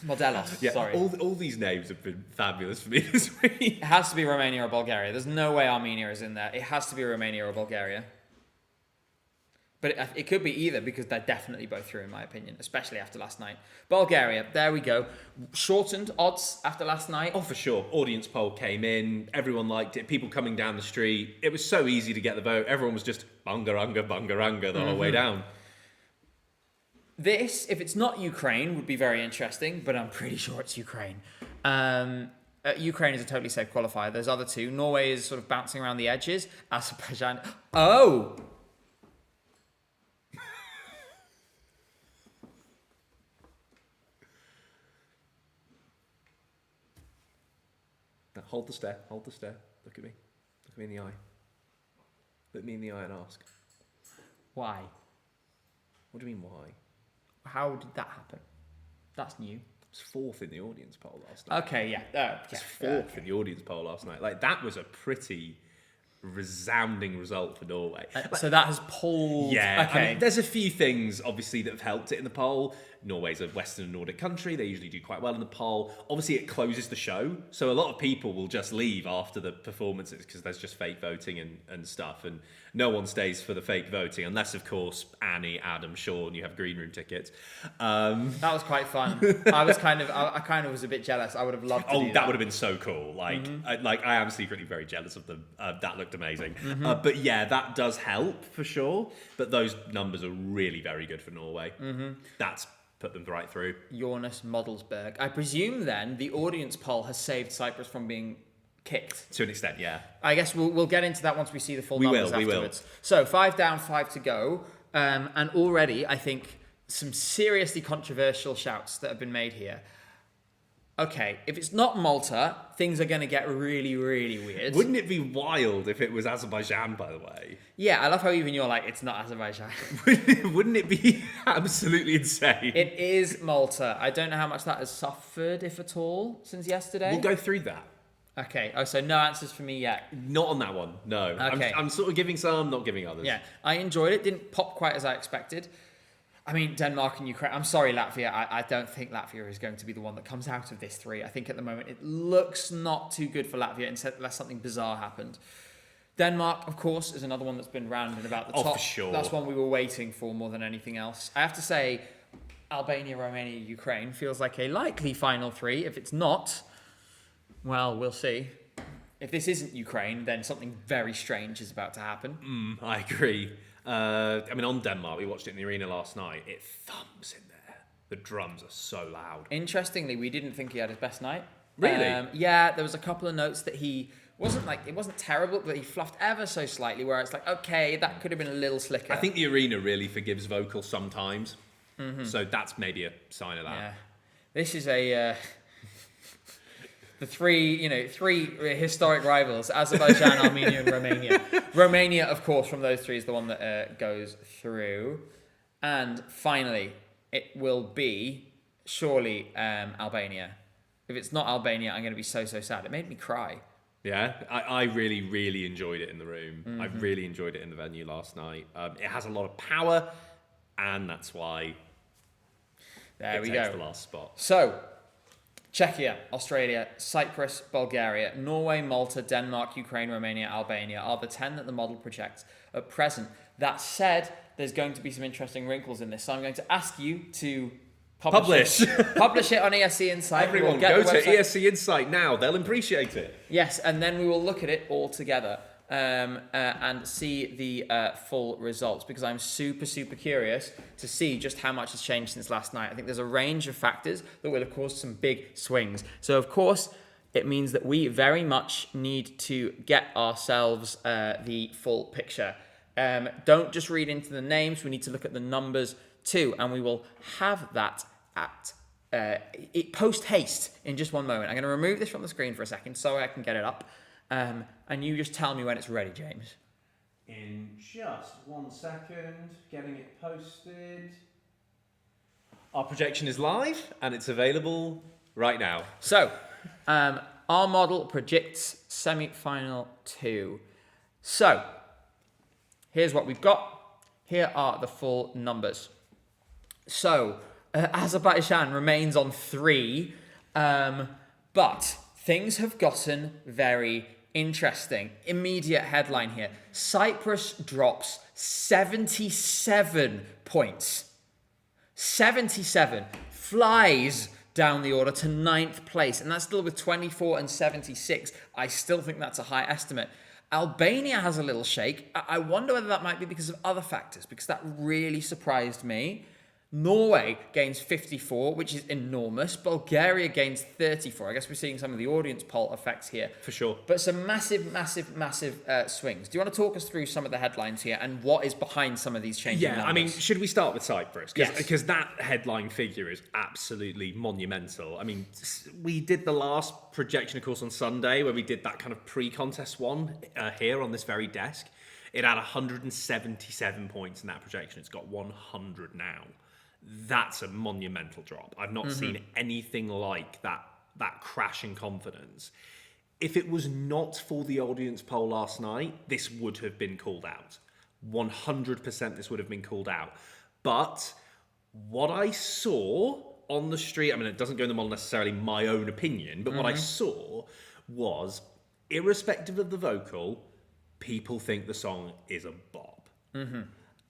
Modelos. Yeah, Sorry. all these names have been fabulous for me this week. It has to be Romania or Bulgaria. There's no way Armenia is in there. It has to be Romania or Bulgaria. But it could be either because they're definitely both through, in my opinion, especially after last night. Bulgaria, there we go. Shortened odds after last night. Oh, for sure. Audience poll came in. Everyone liked it. People coming down the street. It was so easy to get the vote. Everyone was just bungaranga the whole way down. This, if it's not Ukraine, would be very interesting, but I'm pretty sure it's Ukraine. Ukraine is a totally safe qualifier. There's other two. Norway is sort of bouncing around the edges. Azerbaijan. Oh! Now, hold the stare. Hold the stare. Look at me. Look me in the eye. Look me in the eye and ask. Why? What do you mean, why? How did that happen? That's new. It was fourth in the audience poll last night. Okay, yeah. It was fourth in the audience poll last night. Like, that was a pretty resounding result for Norway. So that has pulled... Yeah, Okay. I mean, there's a few things, obviously, that have helped it in the poll. Norway's a Western and Nordic country. They usually do quite well in the poll. Obviously, it closes the show. So a lot of people will just leave after the performances because there's just fake voting and stuff. And no one stays for the fake voting unless, of course, Annie, Adam, Sean, you have green room tickets. That was quite fun. I kind of was a bit jealous. I would have loved to do that. That would have been so cool. Like, I am secretly very jealous of them. That looked amazing. But yeah, that does help for sure. But those numbers are really very good for Norway. That's put them right through. Jonas Modelsberg. I presume then the audience poll has saved Cyprus from being kicked. To an extent, yeah. I guess we'll get into that once we see the full numbers afterwards. So 5 down, 5 to go. And already, I think, some seriously controversial shouts that have been made here. Okay, if it's not Malta, things are going to get really, really weird. Wouldn't it be wild if it was Azerbaijan, by the way? Yeah, I love how even you're like, it's not Azerbaijan. Wouldn't it be absolutely insane? It is Malta. I don't know how much that has suffered, if at all, since yesterday. We'll go through that. Okay, so no answers for me yet. Not on that one, no. Okay. I'm sort of giving some, not giving others. Yeah, I enjoyed it. Didn't pop quite as I expected. I mean, Denmark and Ukraine. I'm sorry, Latvia. I don't think Latvia is going to be the one that comes out of this 3. I think at the moment it looks not too good for Latvia unless something bizarre happened. Denmark, of course, is another one that's been round and about the top. For sure. That's one we were waiting for more than anything else. I have to say, Albania, Romania, Ukraine feels like a likely final 3. If it's not, well, we'll see. If this isn't Ukraine, then something very strange is about to happen. I agree. I mean, on Denmark, we watched it in the arena last night. It thumps in there. The drums are so loud. Interestingly, we didn't think he had his best night. Really? Yeah, there was a couple of notes that he it wasn't terrible, but he fluffed ever so slightly where it's like, okay, that could have been a little slicker. I think the arena really forgives vocals sometimes. So that's maybe a sign of that. Yeah. This is the three historic rivals, Azerbaijan, Armenia, and Romania. Romania, of course, from those 3 is the one that goes through. And finally, it will be surely Albania. If it's not Albania, I'm going to be so sad. It made me cry. Yeah, I really, really enjoyed it in the room. I really enjoyed it in the venue last night. It has a lot of power, and that's why There we takes go. the last spot. So, Czechia, Australia, Cyprus, Bulgaria, Norway, Malta, Denmark, Ukraine, Romania, Albania are the 10 that the model projects at present. That said, there's going to be some interesting wrinkles in this. So I'm going to ask you to publish it on ESC Insight. Everyone, go to ESC Insight now. They'll appreciate it. Yes, and then we will look at it all together and see the full results, because I'm super curious to see just how much has changed since last night. I think there's a range of factors that will have caused some big swings. So, of course, it means that we very much need to get ourselves the full picture. Don't just read into the names. We need to look at the numbers too, and we will have that at post haste in just one moment. I'm going to remove this from the screen for a second so I can get it up, and you just tell me when it's ready, James. in just 1 second, getting it posted. Our projection is live and it's available right now. So, our model predicts semi-final 2. So, here's what we've got. Here are the full numbers. So, Azerbaijan remains on 3, but things have gotten very interesting. Immediate headline here. Cyprus drops 77 points. 77. Flies down the order to 9th place, and that's still with 24 and 76. I still think that's a high estimate. Albania has a little shake. I wonder whether that might be because of other factors, because that really surprised me. Norway gains 54, which is enormous. Bulgaria gains 34. I guess we're seeing some of the audience poll effects here. For sure. But some massive swings. Do you want to talk us through some of the headlines here and what is behind some of these changing numbers? I mean, should we start with Cyprus? Yes. Because that headline figure is absolutely monumental. I mean, we did the last projection, of course, on Sunday, where we did that kind of pre-contest one here on this very desk. It had 177 points in that projection. It's got 100 now. That's a monumental drop. I've not seen anything like that crash in confidence. If it was not for the audience poll last night, this would have been called out. 100% this would have been called out. But what I saw on the street, I mean, it doesn't go in the model necessarily my own opinion, but what I saw was, irrespective of the vocal, people think the song is a bop.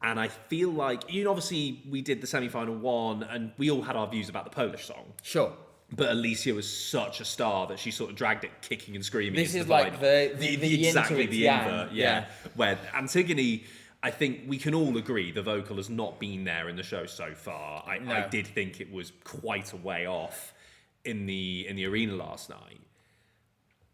And I feel like, obviously we did the semi-final one and we all had our views about the Polish song. Sure. But Alicia was such a star that she sort of dragged it kicking and screaming. This is the like final. the exactly into the its invert, yang. Where Antigone, I think we can all agree the vocal has not been there in the show so far. I did think it was quite a way off in the arena last night.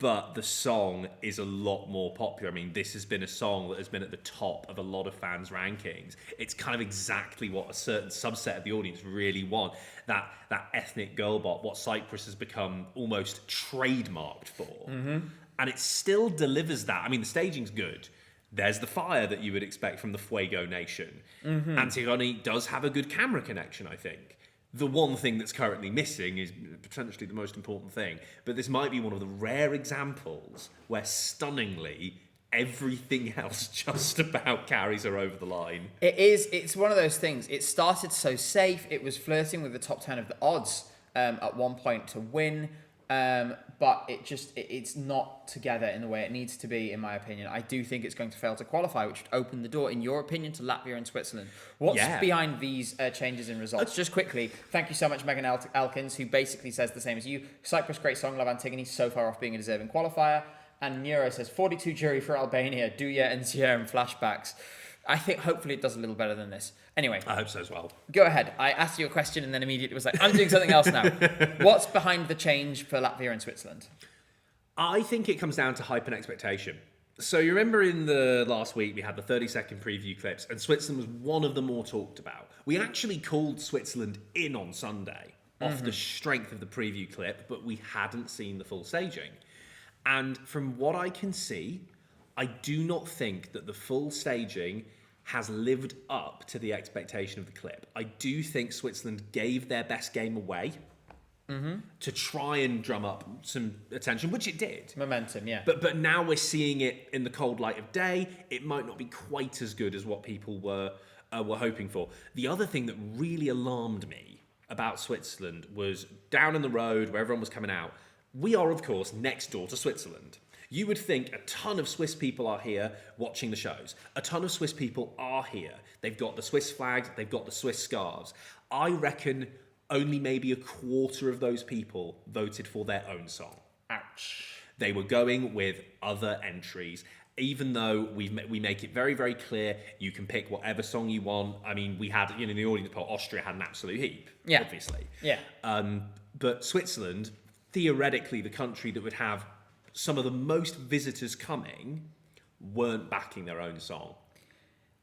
But the song is a lot more popular. I mean, this has been a song that has been at the top of a lot of fans' rankings. It's kind of exactly what a certain subset of the audience really want. That ethnic girl bop, what Cyprus has become almost trademarked for. And it still delivers that. I mean, the staging's good. There's the fire that you would expect from the Fuego Nation. Antigone does have a good camera connection, I think. The one thing that's currently missing is potentially the most important thing, but this might be one of the rare examples where stunningly everything else just about carries her over the line. It's one of those things. It started so safe. It was flirting with the top 10 of the odds at one point to win. But it's not together in the way it needs to be, in my opinion. I do think it's going to fail to qualify, which would open the door, in your opinion, to Latvia and Switzerland. What's behind these changes in results? Just quickly, thank you so much, Megan Elkins, who basically says the same as you. Cyprus, great song, love Antigone, so far off being a deserving qualifier. And Neuro says, 42 jury for Albania, Duya and Sierra flashbacks. I think hopefully it does a little better than this. Anyway. I hope so as well. Go ahead. I asked you a question and then immediately was like, I'm doing something else now. What's behind the change for Latvia and Switzerland? I think it comes down to hype and expectation. So you remember in the last week we had the 30-second preview clips and Switzerland was one of the more talked about. We actually called Switzerland in on Sunday off the strength of the preview clip, but we hadn't seen the full staging. And from what I can see, I do not think that the full staging has lived up to the expectation of the clip. I do think Switzerland gave their best game away to try and drum up some attention, which it did. Momentum, yeah. But now we're seeing it in the cold light of day. It might not be quite as good as what people were hoping for. The other thing that really alarmed me about Switzerland was down in the road where everyone was coming out. We are, of course, next door to Switzerland. You would think a ton of Swiss people are here watching the shows. A ton of Swiss people are here. They've got the Swiss flags, they've got the Swiss scarves. I reckon only maybe a quarter of those people voted for their own song. Ouch. They were going with other entries, even though we make it very, very clear you can pick whatever song you want. I mean, we had, in the audience poll, Austria had an absolute heap, obviously. Yeah. But Switzerland, theoretically the country that would have some of the most visitors coming, weren't backing their own song.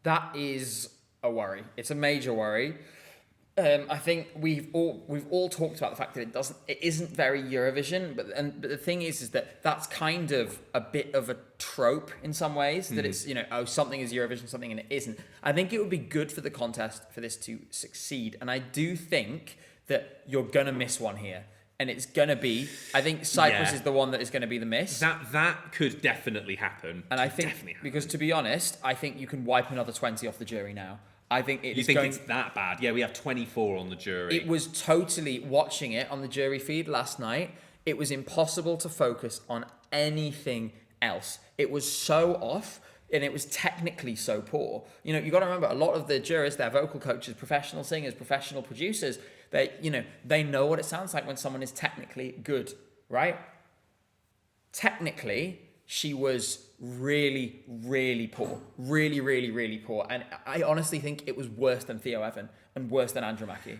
That is a worry. It's a major worry. I think we've all talked about the fact that it isn't very Eurovision, but the thing is that that's kind of a bit of a trope in some ways, that it's, something is Eurovision, something and it isn't. I think it would be good for the contest for this to succeed, and I do think that you're gonna miss one here. And it's gonna be, I think Cyprus is the one that is gonna be the miss. That could definitely happen. And I think, because to be honest, I think you can wipe another 20 off the jury now. I think you think it's that bad? Yeah, we have 24 on the jury. It was totally, watching it on the jury feed last night, it was impossible to focus on anything else. It was so off, and it was technically so poor. You got to remember, a lot of the jurors, they're vocal coaches, professional singers, professional producers. They know what it sounds like when someone is technically good, right? Technically, she was really, really poor. Really, really, really poor. And I honestly think it was worse than Theo Evan and worse than Andromachy.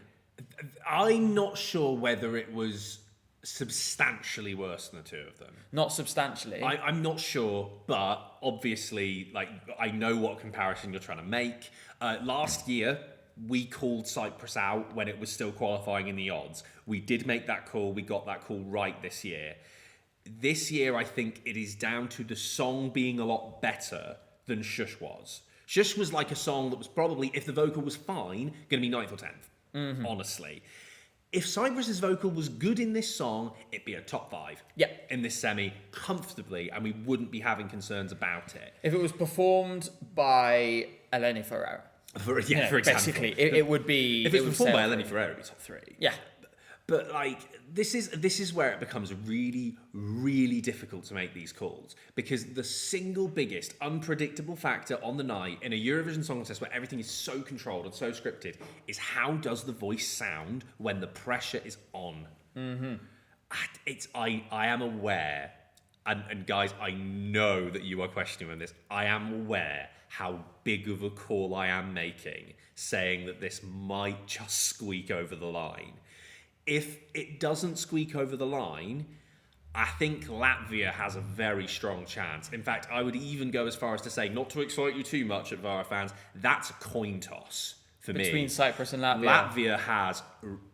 I'm not sure whether it was substantially worse than the two of them. Not substantially. I'm not sure, but obviously, I know what comparison you're trying to make. Last year, we called Cyprus out when it was still qualifying in the odds. We did make that call. We got that call right this year. This year, I think it is down to the song being a lot better than Shush was. Shush was like a song that was probably, if the vocal was fine, going to be 9th or 10th, honestly. If Cyprus's vocal was good in this song, it'd be a top 5 in this semi comfortably, and we wouldn't be having concerns about it. If it was performed by Eleni Ferrer. For example. Basically, it would be... If it was performed by Eleni Ferrer, it'd be top 3. Yeah. But this is where it becomes really, really difficult to make these calls, because the single biggest unpredictable factor on the night in a Eurovision Song Contest where everything is so controlled and so scripted is how does the voice sound when the pressure is on. I am aware, and guys, I know that you are questioning this. I am aware how big of a call I am making, saying that this might just squeak over the line. If it doesn't squeak over the line, I think Latvia has a very strong chance. In fact, I would even go as far as to say, not to excite you too much, Advara fans, that's a coin toss for me. Between Cyprus and Latvia. Latvia has,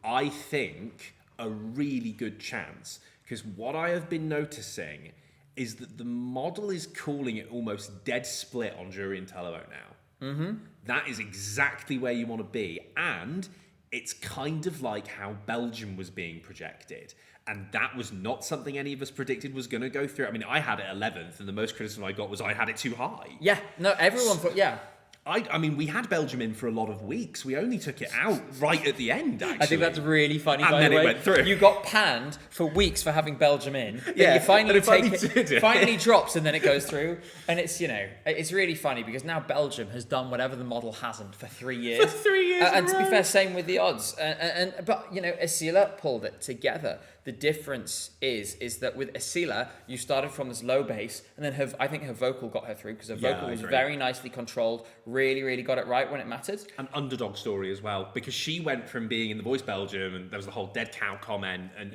I think, a really good chance. Because what I have been noticing is that the model is calling it almost dead split on jury and televote now. That is exactly where you want to be. And it's kind of like how Belgium was being projected. And that was not something any of us predicted was going to go through. I mean, I had it 11th, and the most criticism I got was I had it too high. Yeah, no, everyone thought, yeah. I mean, we had Belgium in for a lot of weeks. We only took it out right at the end, actually. I think that's really funny, and by then the way. It went through. You got panned for weeks for having Belgium in. Yeah, you finally did it. finally drops, and then it goes through. And it's, it's really funny because now Belgium has done whatever the model hasn't for 3 years. For 3 years And to be fair, same with the odds. But Asila pulled it together. The difference is that with Asila, you started from this low base, and then I think her vocal got her through, because her vocal was very nicely controlled, really, really got it right when it mattered. An underdog story as well, because she went from being in The Voice Belgium, and there was the whole dead cow comment, and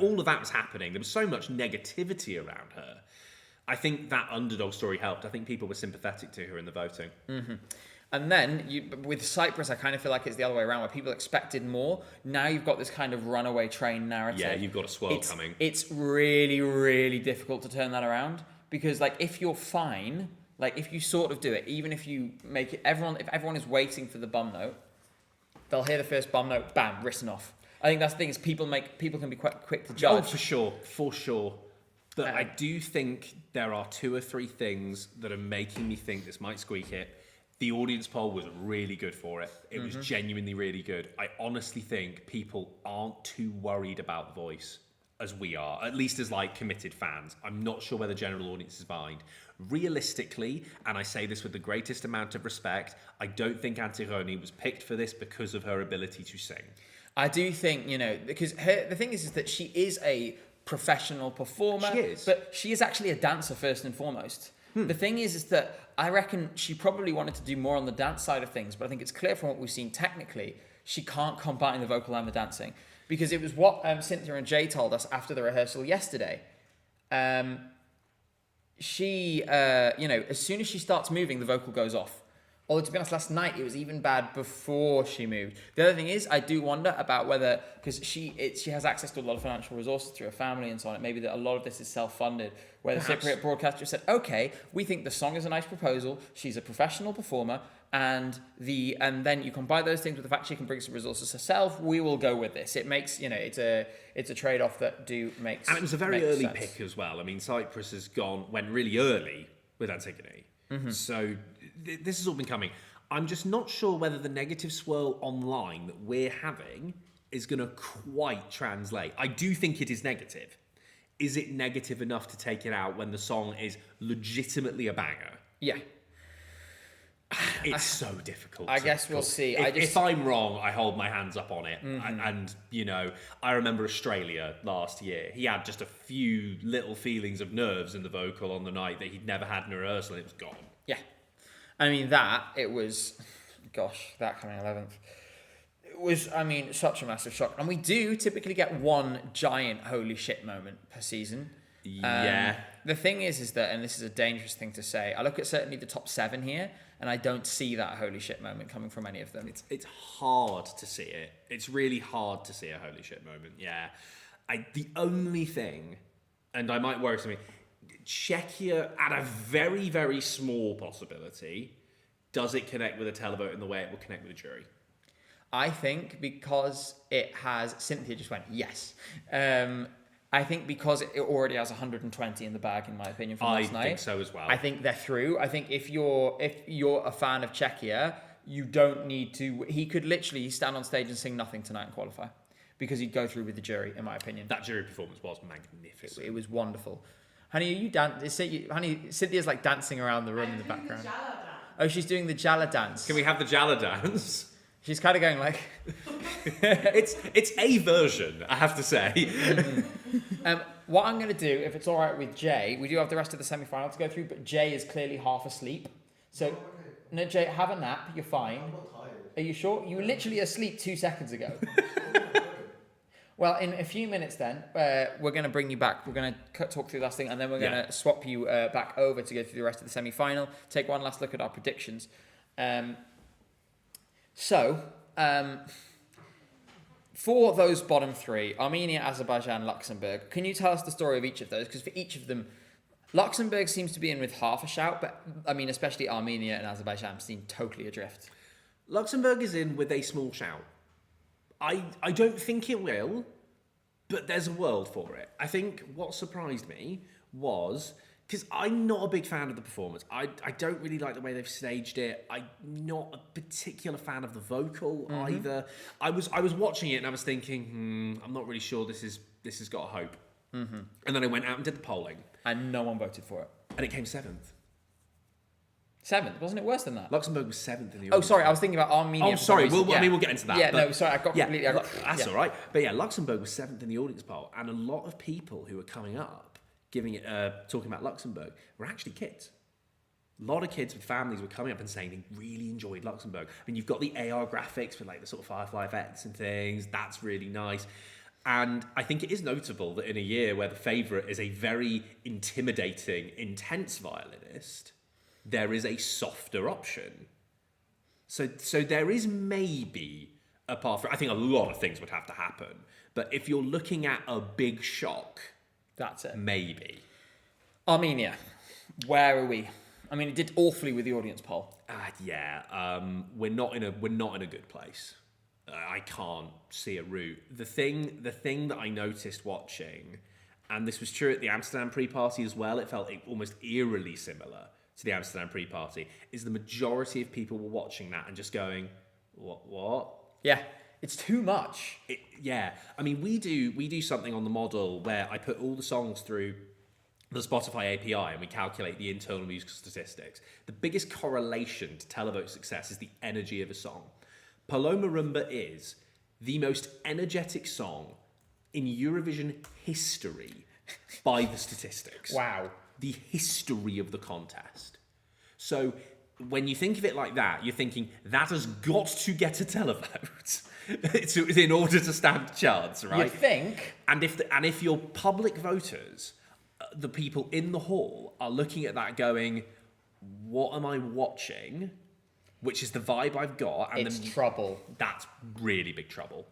all of that was happening. There was so much negativity around her. I think that underdog story helped. I think people were sympathetic to her in the voting. And then with Cyprus, I kind of feel like it's the other way around, where people expected more. Now you've got this kind of runaway train narrative. Yeah, you've got a swirl coming. It's really, really difficult to turn that around, because if you're fine, if you sort of do it, even if you make it, if everyone is waiting for the bum note, they'll hear the first bum note, bam, written off. I think that's the thing, is people can be quite quick to judge. Oh, for sure. But I do think there are 2 or 3 things that are making me think this might squeak it. The audience poll was really good for it. It was genuinely really good. I honestly think people aren't too worried about the voice as we are, at least as committed fans. I'm not sure where the general audience is mind. Realistically, and I say this with the greatest amount of respect, I don't think Antigone was picked for this because of her ability to sing. I do think, because the thing is that she is a professional performer. She is. But she is actually a dancer first and foremost. The thing is that I reckon she probably wanted to do more on the dance side of things, but I think it's clear from what we've seen technically, she can't combine the vocal and the dancing. Because it was what Cynthia and Jay told us after the rehearsal yesterday. She, as soon as she starts moving, the vocal goes off. Although, to be honest, last night it was even bad before she moved. The other thing is, I do wonder about whether, because she has access to a lot of financial resources through her family and so on, it may be that a lot of this is self-funded, where the Cypriot broadcaster said, okay, we think the song is a nice proposal, she's a professional performer, and then you combine those things with the fact she can bring some resources herself, we will go with this. It makes, it's a trade-off that makes sense. And it was a very early pick as well. I mean, Cyprus went really early with Antigone. Mm-hmm. So this has all been coming. I'm just not sure whether the negative swirl online that we're having is going to quite translate. I do think it is negative. Is it negative enough to take it out when the song is legitimately a banger? Yeah. It's so difficult. I guess we'll see. If I'm wrong, I hold my hands up on it. Mm-hmm. And I remember Australia last year. He had just a few little feelings of nerves in the vocal on the night that he'd never had in a rehearsal, and it was gone. Yeah. I mean, that coming 11th. It was, such a massive shock. And we do typically get one giant holy shit moment per season. Yeah. The thing is that, and this is a dangerous thing to say, I look at certainly the top 7 here, and I don't see that holy shit moment coming from any of them. It's hard to see it. It's really hard to see a holy shit moment. Yeah. The only thing, and I might worry something, Czechia, at a very, very small possibility, does it connect with a televote in the way it will connect with a jury? I think because it has, Cynthia just went, yes. I think because it already has 120 in the bag, in my opinion, from last night. I think so as well. I think they're through. I think if you're a fan of Czechia, you don't need to. He could literally stand on stage and sing nothing tonight and qualify, because he'd go through with the jury, in my opinion. That jury performance was magnificent. It was wonderful. Honey, are you honey, Cynthia's like dancing around the room in the background. The Jala dance. Oh, she's doing the Jala dance. Can we have the Jala dance? She's kind of going like... it's a version, I have to say. Mm-hmm. What I'm going to do, if it's all right with Jay, we do have the rest of the semi-final to go through, but Jay is clearly half asleep. So, no, Jay, have a nap. You're fine. I'm not tired. Are you sure? You were literally asleep 2 seconds ago. Well, in a few minutes then, we're going to bring you back. We're going to talk through the last thing, and then we're going to swap you back over to go through the rest of the semi-final, take one last look at our predictions. For those bottom 3, Armenia, Azerbaijan, Luxembourg, can you tell us the story of each of those? Because for each of them, Luxembourg seems to be in with half a shout, but especially Armenia and Azerbaijan seem totally adrift. Luxembourg is in with a small shout. I don't think it will, but there's a world for it. I think what surprised me was, because I'm not a big fan of the performance. I don't really like the way they've staged it. I'm not a particular fan of the vocal either. I was watching it and I was thinking, I'm not really sure this has got a hope. Mm-hmm. And then I went out and did the polling. And no one voted for it. And it came 7th. 7th? Wasn't it worse than that? Luxembourg was 7th in the Oh, sorry, I was thinking about Armenia. Oh, sorry, we'll get into that. Yeah, no, sorry, I got completely... That's all right. But yeah, Luxembourg was 7th in the audience poll, and a lot of people who were coming up, talking about Luxembourg, were actually kids. A lot of kids with families were coming up and saying they really enjoyed Luxembourg. I mean, you've got the AR graphics with like the sort of firefly effects and things. That's really nice. And I think it is notable that in a year where the favourite is a very intimidating, intense violinist, there is a softer option. So there is maybe, apart from, I think a lot of things would have to happen, but if you're looking at a big shock, that's it. Maybe. Armenia, where are we? I mean, it did awfully with the audience poll. We're not in a good place. I can't see a route. The thing that I noticed watching, and this was true at the Amsterdam pre-party as well, it felt almost eerily similar to the Amsterdam pre-party, is the majority of people were watching that and just going, what? Yeah, it's too much. I mean, we do something on the model where I put all the songs through the Spotify API and we calculate the internal musical statistics. The biggest correlation to televote success is the energy of a song. Paloma Rumba is the most energetic song in Eurovision history by the statistics. Wow. The history of the contest. So when you think of it like that, you're thinking that has got to get a televote in order to stand a chance, right? You think. And if your public voters, the people in the hall, are looking at that going, what am I watching? which is the vibe I've got. And It's trouble. That's really big trouble.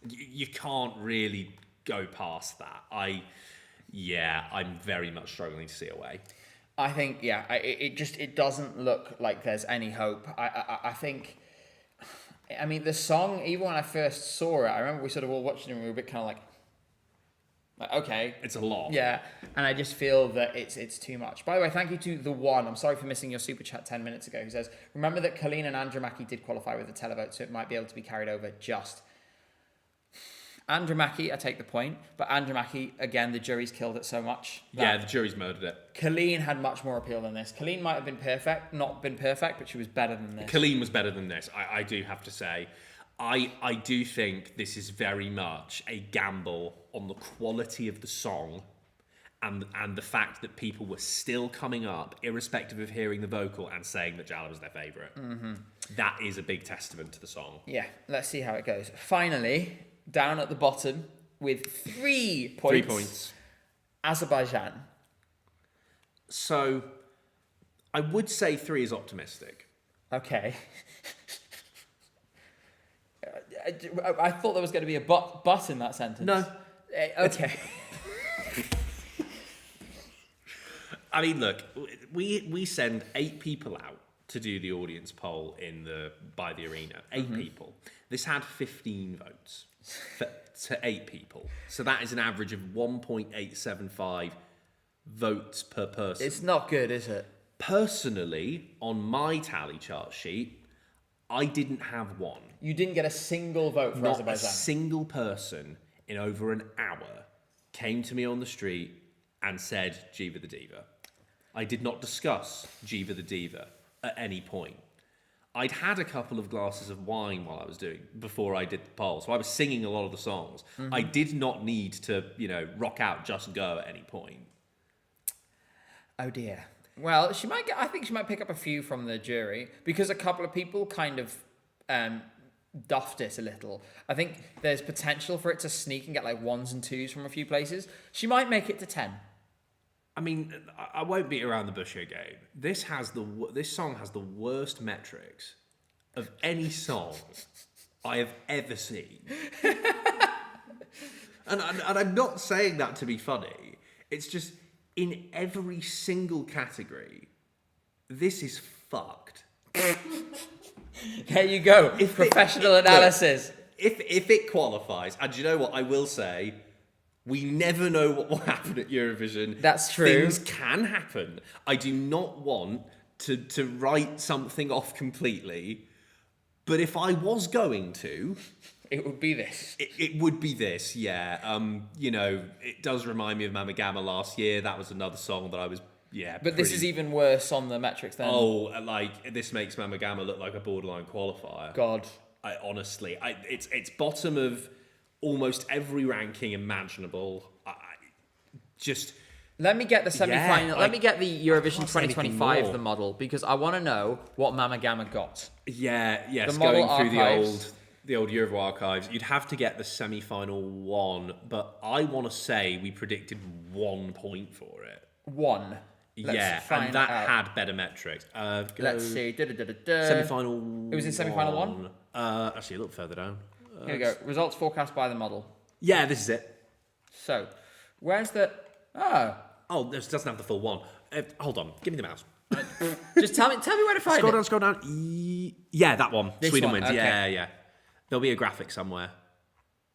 You can't really go past that. I'm very much struggling to see a way. I think, it doesn't look like there's any hope. I think, I mean, the song, even when I first saw it, I remember we sort of all watching it and we were a bit kind of like, okay. It's a lot. Yeah, and I just feel that it's too much. By the way, thank you to The One. I'm sorry for missing your super chat 10 minutes ago. He says, remember that Colleen and Andromachy did qualify with the televote, so it might be able to be carried over just. Andromachy, I take the point, but Andromachy, again, the jury's killed it so much. Yeah, the jury's murdered it. Colleen had much more appeal than this. Colleen might have not been perfect, but she was better than this. Colleen was better than this, I do have to say. I do think this is very much a gamble on the quality of the song and the fact that people were still coming up, irrespective of hearing the vocal, and saying that Jala was their favourite. Mm-hmm. That is a big testament to the song. Yeah, let's see how it goes. Finally, down at the bottom with 3 points. 3 points. Azerbaijan. So, I would say 3 is optimistic. Okay. I thought there was going to be a but in that sentence. No. Okay. I mean, look, we send 8 people out to do the audience poll by the arena. 8 people. This had 15 votes to 8 people. So that is an average of 1.875 votes per person. It's not good, is it? Personally, on my tally chart sheet, I didn't have one. You didn't get a single vote for Not Azerbaijan. a single person in over an hour came to me on the street and said Jiva the Diva. I did not discuss Jiva the Diva at any point. I'd had a couple of glasses of wine before I did the poll, so I was singing a lot of the songs. Mm-hmm. I did not need to, rock out Just Go at any point. Oh dear. Well, I think she might pick up a few from the jury because a couple of people kind of duffed it a little. I think there's potential for it to sneak and get like 1s and 2s from a few places. She might make it to 10. I mean, I won't beat around the bush here, Gabe. This song has the worst metrics of any song I have ever seen. and I'm not saying that to be funny. It's just, in every single category, this is fucked. There you go. Professional analysis. If it qualifies, and do you know what I will say? We never know what will happen at Eurovision. That's true. Things can happen. I do not want to write something off completely, but if I was going to, it would be this. It would be this, yeah. It does remind me of Mama Gamma last year. That was another song that I was, But this is even worse on the metrics then. Oh, this makes Mama Gamma look like a borderline qualifier. God. Honestly, it's bottom of almost every ranking imaginable. Let me get the semi-final. Let me get the Eurovision can't say anything 2025 more. the model because I want to know what Mama Gamma got. Yes, The model going through archives. the old Euro archives, you'd have to get the semi-final 1, but I want to say we predicted 1 point for it. 1. Let's and that had better metrics. Let's see. Semi-final. It was in semi-final 1? Actually, a little further down. Here we go. Results forecast by the model. Yeah, this is it. So, where's the... Oh, this doesn't have the full 1. Hold on, give me the mouse. Just tell me where to find it. Scroll down. Yeah, that one. This Sweden one, wins. okay. Yeah. There'll be a graphic somewhere.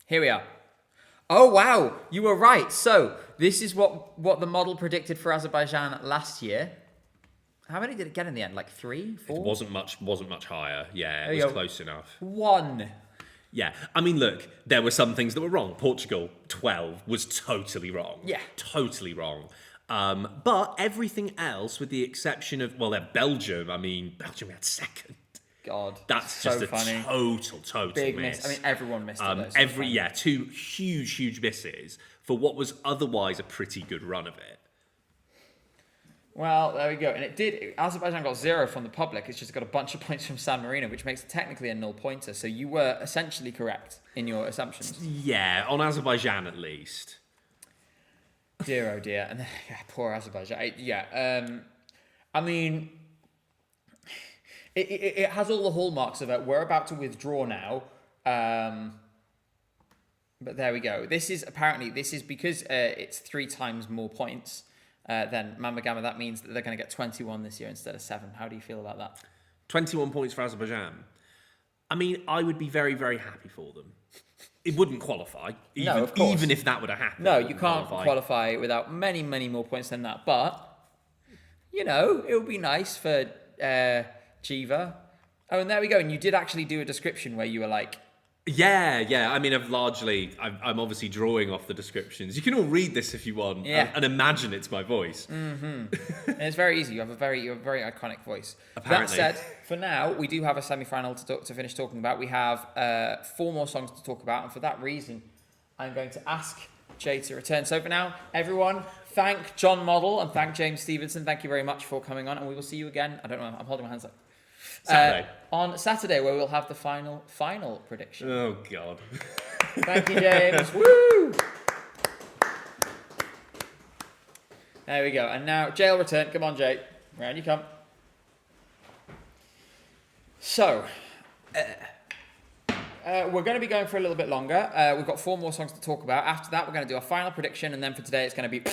Here we are. Oh, wow. You were right. So, this is what the model predicted for Azerbaijan last year. How many did it get in the end? Like 3, 4? It wasn't much higher. Yeah, There it you was go. close enough. 1. Yeah, I mean, look, there were some things that were wrong. Portugal, 12, was totally wrong. Yeah. Totally wrong. But everything else, with the exception of, Belgium, Belgium had 2nd. God. That's so just a funny. total Big miss. miss. Everyone missed it. 2 huge misses for what was otherwise a pretty good run of it. Well, there we go. And it did. Azerbaijan got 0 from the public. It's just got a bunch of points from San Marino, which makes it technically a null pointer. So you were essentially correct in your assumptions. Yeah, on Azerbaijan at least. Dear, oh dear. And poor Azerbaijan. It has all the hallmarks of it. We're about to withdraw now. But there we go. This is because it's 3 times more points than Mamba Gamma. That means that they're going to get 21 this year instead of 7. How do you feel about that? 21 points for Azerbaijan. I mean, I would be very, very happy for them. It wouldn't qualify, even if that would have happened. No, you can't qualify without many, many more points than that. But, it would be nice for Jiva. Oh, and there we go. And you did actually do a description where you were like... Yeah. I mean, I'm obviously drawing off the descriptions. You can all read this if you want and imagine it's my voice. Mm-hmm. And it's very easy. You have a very iconic voice. Apparently. That said, for now, we do have a semi-final to finish talking about. We have 4 more songs to talk about. And for that reason, I'm going to ask Jay to return. So for now, everyone, thank John Model and thank James Stevenson. Thank you very much for coming on. And we will see you again. I don't know. I'm holding my hands up. Saturday. On Saturday, where we'll have the final prediction. Oh, God. Thank you, James. Woo! There we go. And now, Jay will return. Come on, Jay. Round you come. So, we're going to be going for a little bit longer. We've got 4 more songs to talk about. After that, we're going to do a final prediction. And then for today, it's going to be...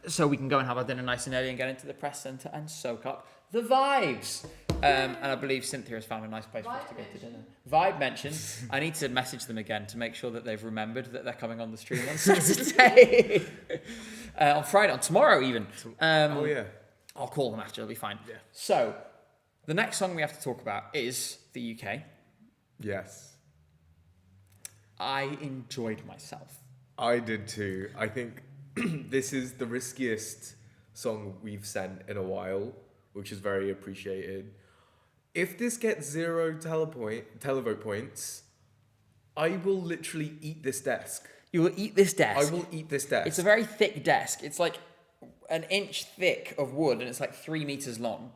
so we can go and have our dinner nice and early and get into the press centre and soak up the vibes. And I believe Cynthia has found a nice place for us to go to dinner. Vibe mentioned. I need to message them again to make sure that they've remembered that they're coming on the stream on Saturday. On Friday, on tomorrow even. I'll call them after, it'll be fine. Yeah. So, the next song we have to talk about is the UK. Yes. I enjoyed myself. I did too. I think this is the riskiest song we've sent in a while, which is very appreciated. If this gets 0 televote points, I will literally eat this desk. You will eat this desk. I will eat this desk. It's a very thick desk. It's like an inch thick of wood, and it's like 3 meters long.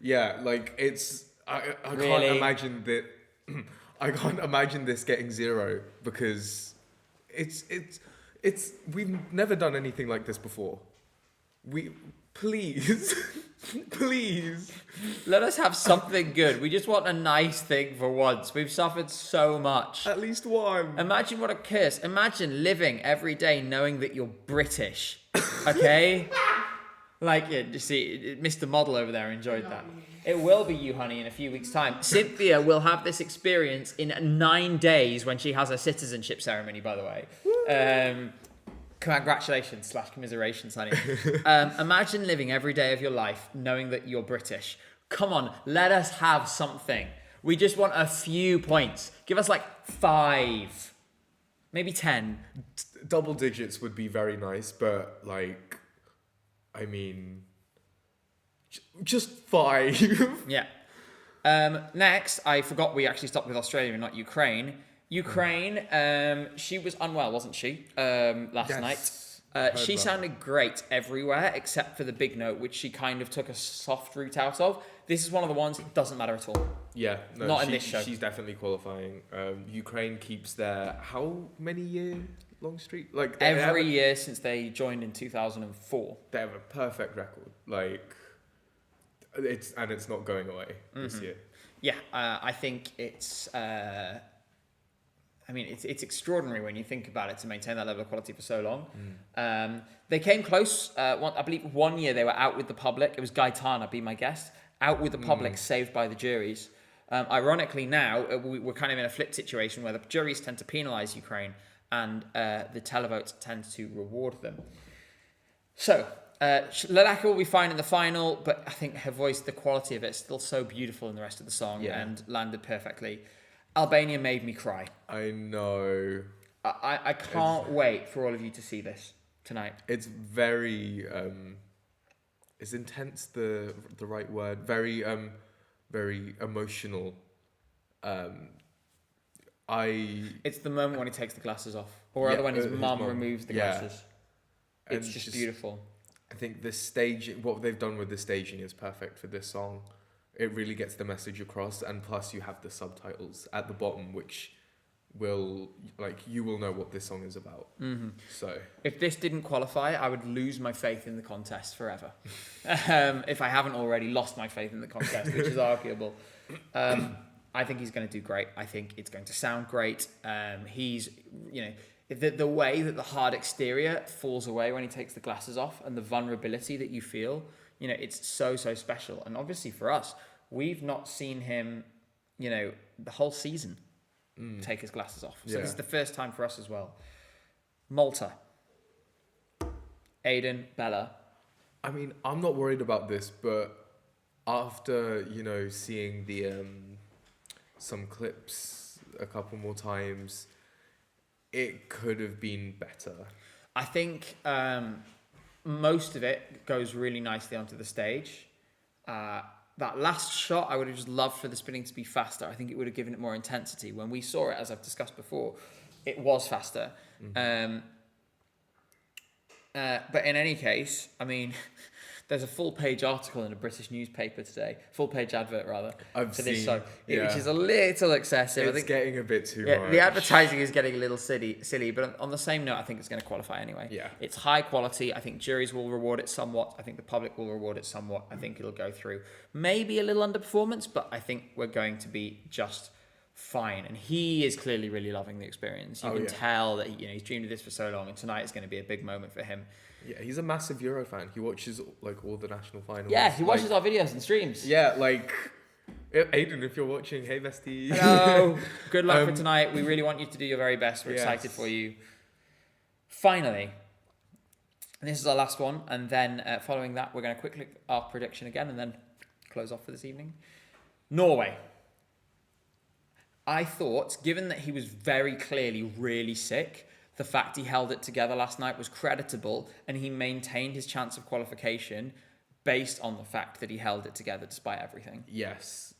Yeah, like it's... I Really? can't imagine that... I can't imagine this getting 0 because it's... We've never done anything like this before. Please, please. Let us have something good. We just want a nice thing for once. We've suffered so much. At least one. Imagine what a curse. Imagine living every day knowing that you're British. Okay? Like, yeah, you see, Mr. Model over there enjoyed that. It will be you, honey, in a few weeks' time. Cynthia will have this experience in 9 days when she has her citizenship ceremony, by the way. Congratulations / commiserations, honey. Imagine living every day of your life knowing that you're British. Come on, let us have something. We just want a few points. Give us like 5, maybe 10. Double digits would be very nice, but like, I mean, just 5. Yeah. Next, I forgot we actually stopped with Australia and not Ukraine. Ukraine, she was unwell, wasn't she, last night? She sounded great everywhere except for the big note, which she kind of took a soft route out of. This is one of the ones, it doesn't matter at all. Yeah, no, Not in this show. She's definitely qualifying. Ukraine keeps their how many year long streak? Like Every year since they joined in 2004. They have a perfect record. Like it's not going away this year. Yeah, I think it's... it's extraordinary when you think about it to maintain that level of quality for so long. They came close. I believe 1 year they were out with the public. It was Gaetana, be my guest. Out with the public, saved by the juries. Ironically now, we're kind of in a flip situation where the juries tend to penalise Ukraine and the televotes tend to reward them. So, Lalaka will be fine in the final, but I think her voice, the quality of it is still so beautiful in the rest of the song and landed perfectly. Albania made me cry. I know. I can't wait for all of you to see this tonight. It's very is intense the right word? Very very emotional. It's the moment when he takes the glasses off, or rather when his mum removes the glasses. It's And just beautiful. I think the staging, what they've done with the staging, is perfect for this song. It really gets the message across, and plus you have the subtitles at the bottom, which you will know what this song is about. Mm-hmm. So If this didn't qualify, I would lose my faith in the contest forever. If I haven't already lost my faith in the contest, which is arguable. I think he's going to do great. I think it's going to sound great. He's, the way that the hard exterior falls away when he takes the glasses off and the vulnerability that you feel, it's so, so special. And obviously for us, we've not seen him, the whole season take his glasses off. So this is the first time for us as well. Malta. Aiden, Bella. I mean, I'm not worried about this, but after, seeing the some clips a couple more times, it could have been better. I think most of it goes really nicely onto the stage. That last shot, I would have just loved for the spinning to be faster. I think it would have given it more intensity. When we saw it, as I've discussed before, it was faster. Mm-hmm. But in any case, I mean, there's a full-page article in a British newspaper today, full-page advert rather, for this show, which is a little excessive. It's I think getting a bit too much. The advertising is getting a little silly, but on the same note, I think it's going to qualify anyway. Yeah. It's high quality. I think juries will reward it somewhat. I think the public will reward it somewhat. I think it'll go through. Maybe a little underperformance, but I think we're going to be just fine. And he is clearly really loving the experience. You can tell that he's dreamed of this for so long, and tonight is going to be a big moment for him. Yeah, he's a massive Euro fan. He watches all the national finals. Yeah, he watches our videos and streams. Yeah, Aiden, if you're watching, hey bestie. Hello. Good luck for tonight. We really want you to do your very best. We're excited for you. Finally, this is our last one, and then following that, we're going to quickly our prediction again, and then close off for this evening. Norway. I thought, given that he was very clearly really sick, the fact he held it together last night was creditable, and he maintained his chance of qualification based on the fact that he held it together despite everything. Yes,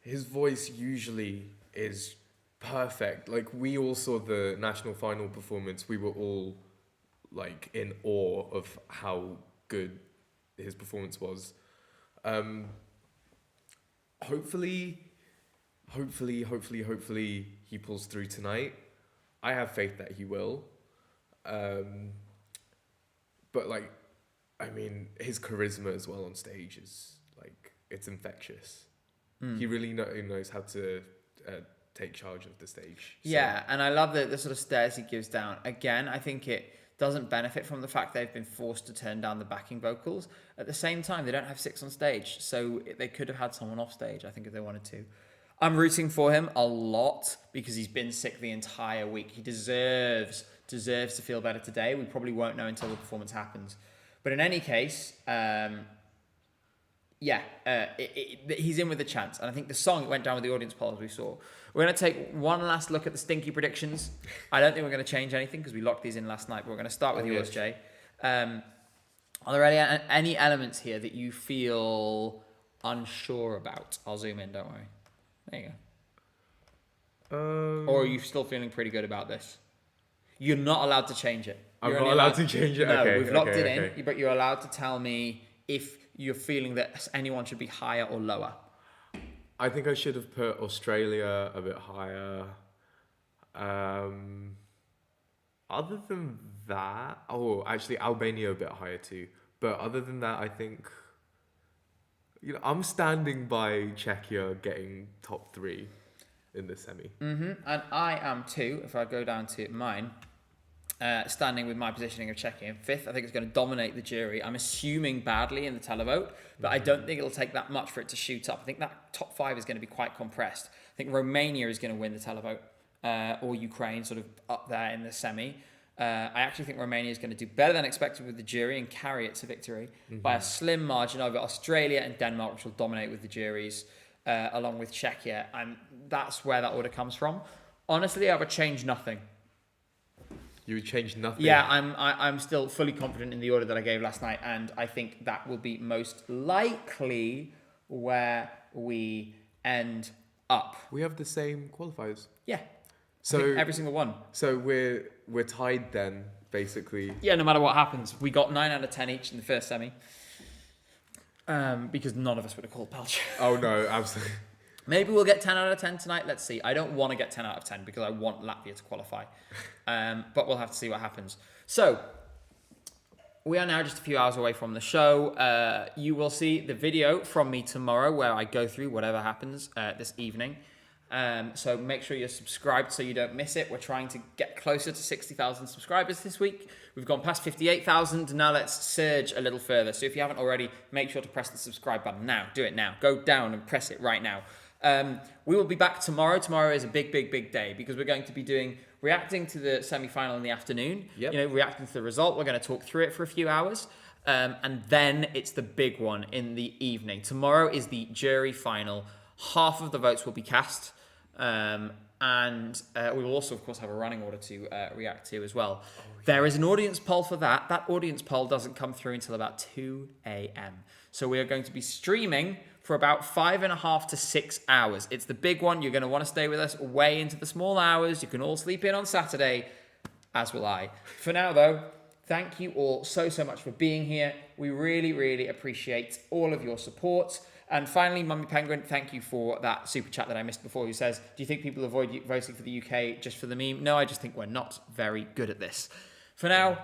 his voice usually is perfect. We all saw the national final performance. We were all in awe of how good his performance was. Hopefully he pulls through tonight. I have faith that he will. But his charisma as well on stage is it's infectious. He really knows how to take charge of the stage. So. Yeah, and I love the sort of stares he gives down. Again, I think it doesn't benefit from the fact they've been forced to turn down the backing vocals. At the same time, they don't have 6 on stage, so they could have had someone off stage, I think, if they wanted to. I'm rooting for him a lot because he's been sick the entire week. He deserves to feel better today. We probably won't know until the performance happens. But in any case, he's in with a chance. And I think the song went down with the audience poll, as we saw. We're going to take one last look at the stinky predictions. I don't think we're going to change anything because we locked these in last night. But we're going to start with yours, Jay. Are there any elements here that you feel unsure about? I'll zoom in, don't worry. There you go. Or are you still feeling pretty good about this? You're not allowed to change it. I'm not allowed to change it? No, okay, we've locked it in, but you're allowed to tell me if you're feeling that anyone should be higher or lower. I think I should have put Australia a bit higher. Other than that... Oh, actually, Albania a bit higher too. But other than that, I think... I'm standing by Czechia getting top 3 in the semi. Mm-hmm. And I am too, if I go down to mine, standing with my positioning of Czechia in 5th. I think it's going to dominate the jury. I'm assuming badly in the televote, but I don't think it'll take that much for it to shoot up. I think that top 5 is going to be quite compressed. I think Romania is going to win the televote, or Ukraine sort of up there in the semi. I actually think Romania is going to do better than expected with the jury and carry it to victory by a slim margin over Australia and Denmark, which will dominate with the juries, along with Czechia. And that's where that order comes from. Honestly, I would change nothing. You would change nothing? Yeah, I'm still fully confident in the order that I gave last night, and I think that will be most likely where we end up. We have the same qualifiers. Yeah. So every single one. So we're tied then, basically. Yeah, no matter what happens. We got 9 out of 10 each in the first semi. Because none of us would have called Belgium. Oh no, absolutely. Maybe we'll get 10 out of 10 tonight. Let's see. I don't want to get 10 out of 10 because I want Latvia to qualify. But we'll have to see what happens. So, we are now just a few hours away from the show. You will see the video from me tomorrow where I go through whatever happens this evening. So make sure you're subscribed so you don't miss it. We're trying to get closer to 60,000 subscribers this week. We've gone past 58,000. Now let's surge a little further. So if you haven't already, make sure to press the subscribe button now. Do it now. Go down and press it right now. We will be back tomorrow. Tomorrow is a big day because we're going to be reacting to the semi-final in the afternoon. Yep. Reacting to the result. We're going to talk through it for a few hours. And then it's the big one in the evening. Tomorrow is the jury final. Half of the votes will be cast. And we will also, of course, have a running order to react to as well. Oh, yeah. There is an audience poll for that. That audience poll doesn't come through until about 2 a.m. So we are going to be streaming for about 5.5 to 6 hours. It's the big one. You're going to want to stay with us way into the small hours. You can all sleep in on Saturday, as will I. For now, though, thank you all so much for being here. We really appreciate all of your support. And finally, Mummy Penguin, thank you for that super chat that I missed before, who says, do you think people avoid voting for the UK just for the meme? No, I just think we're not very good at this. For now,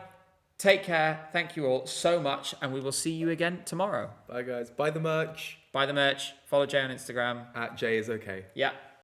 take care. Thank you all so much. And we will see you again tomorrow. Bye, guys. Buy the merch. Buy the merch. Follow Jay on Instagram. @JisOK. Yeah.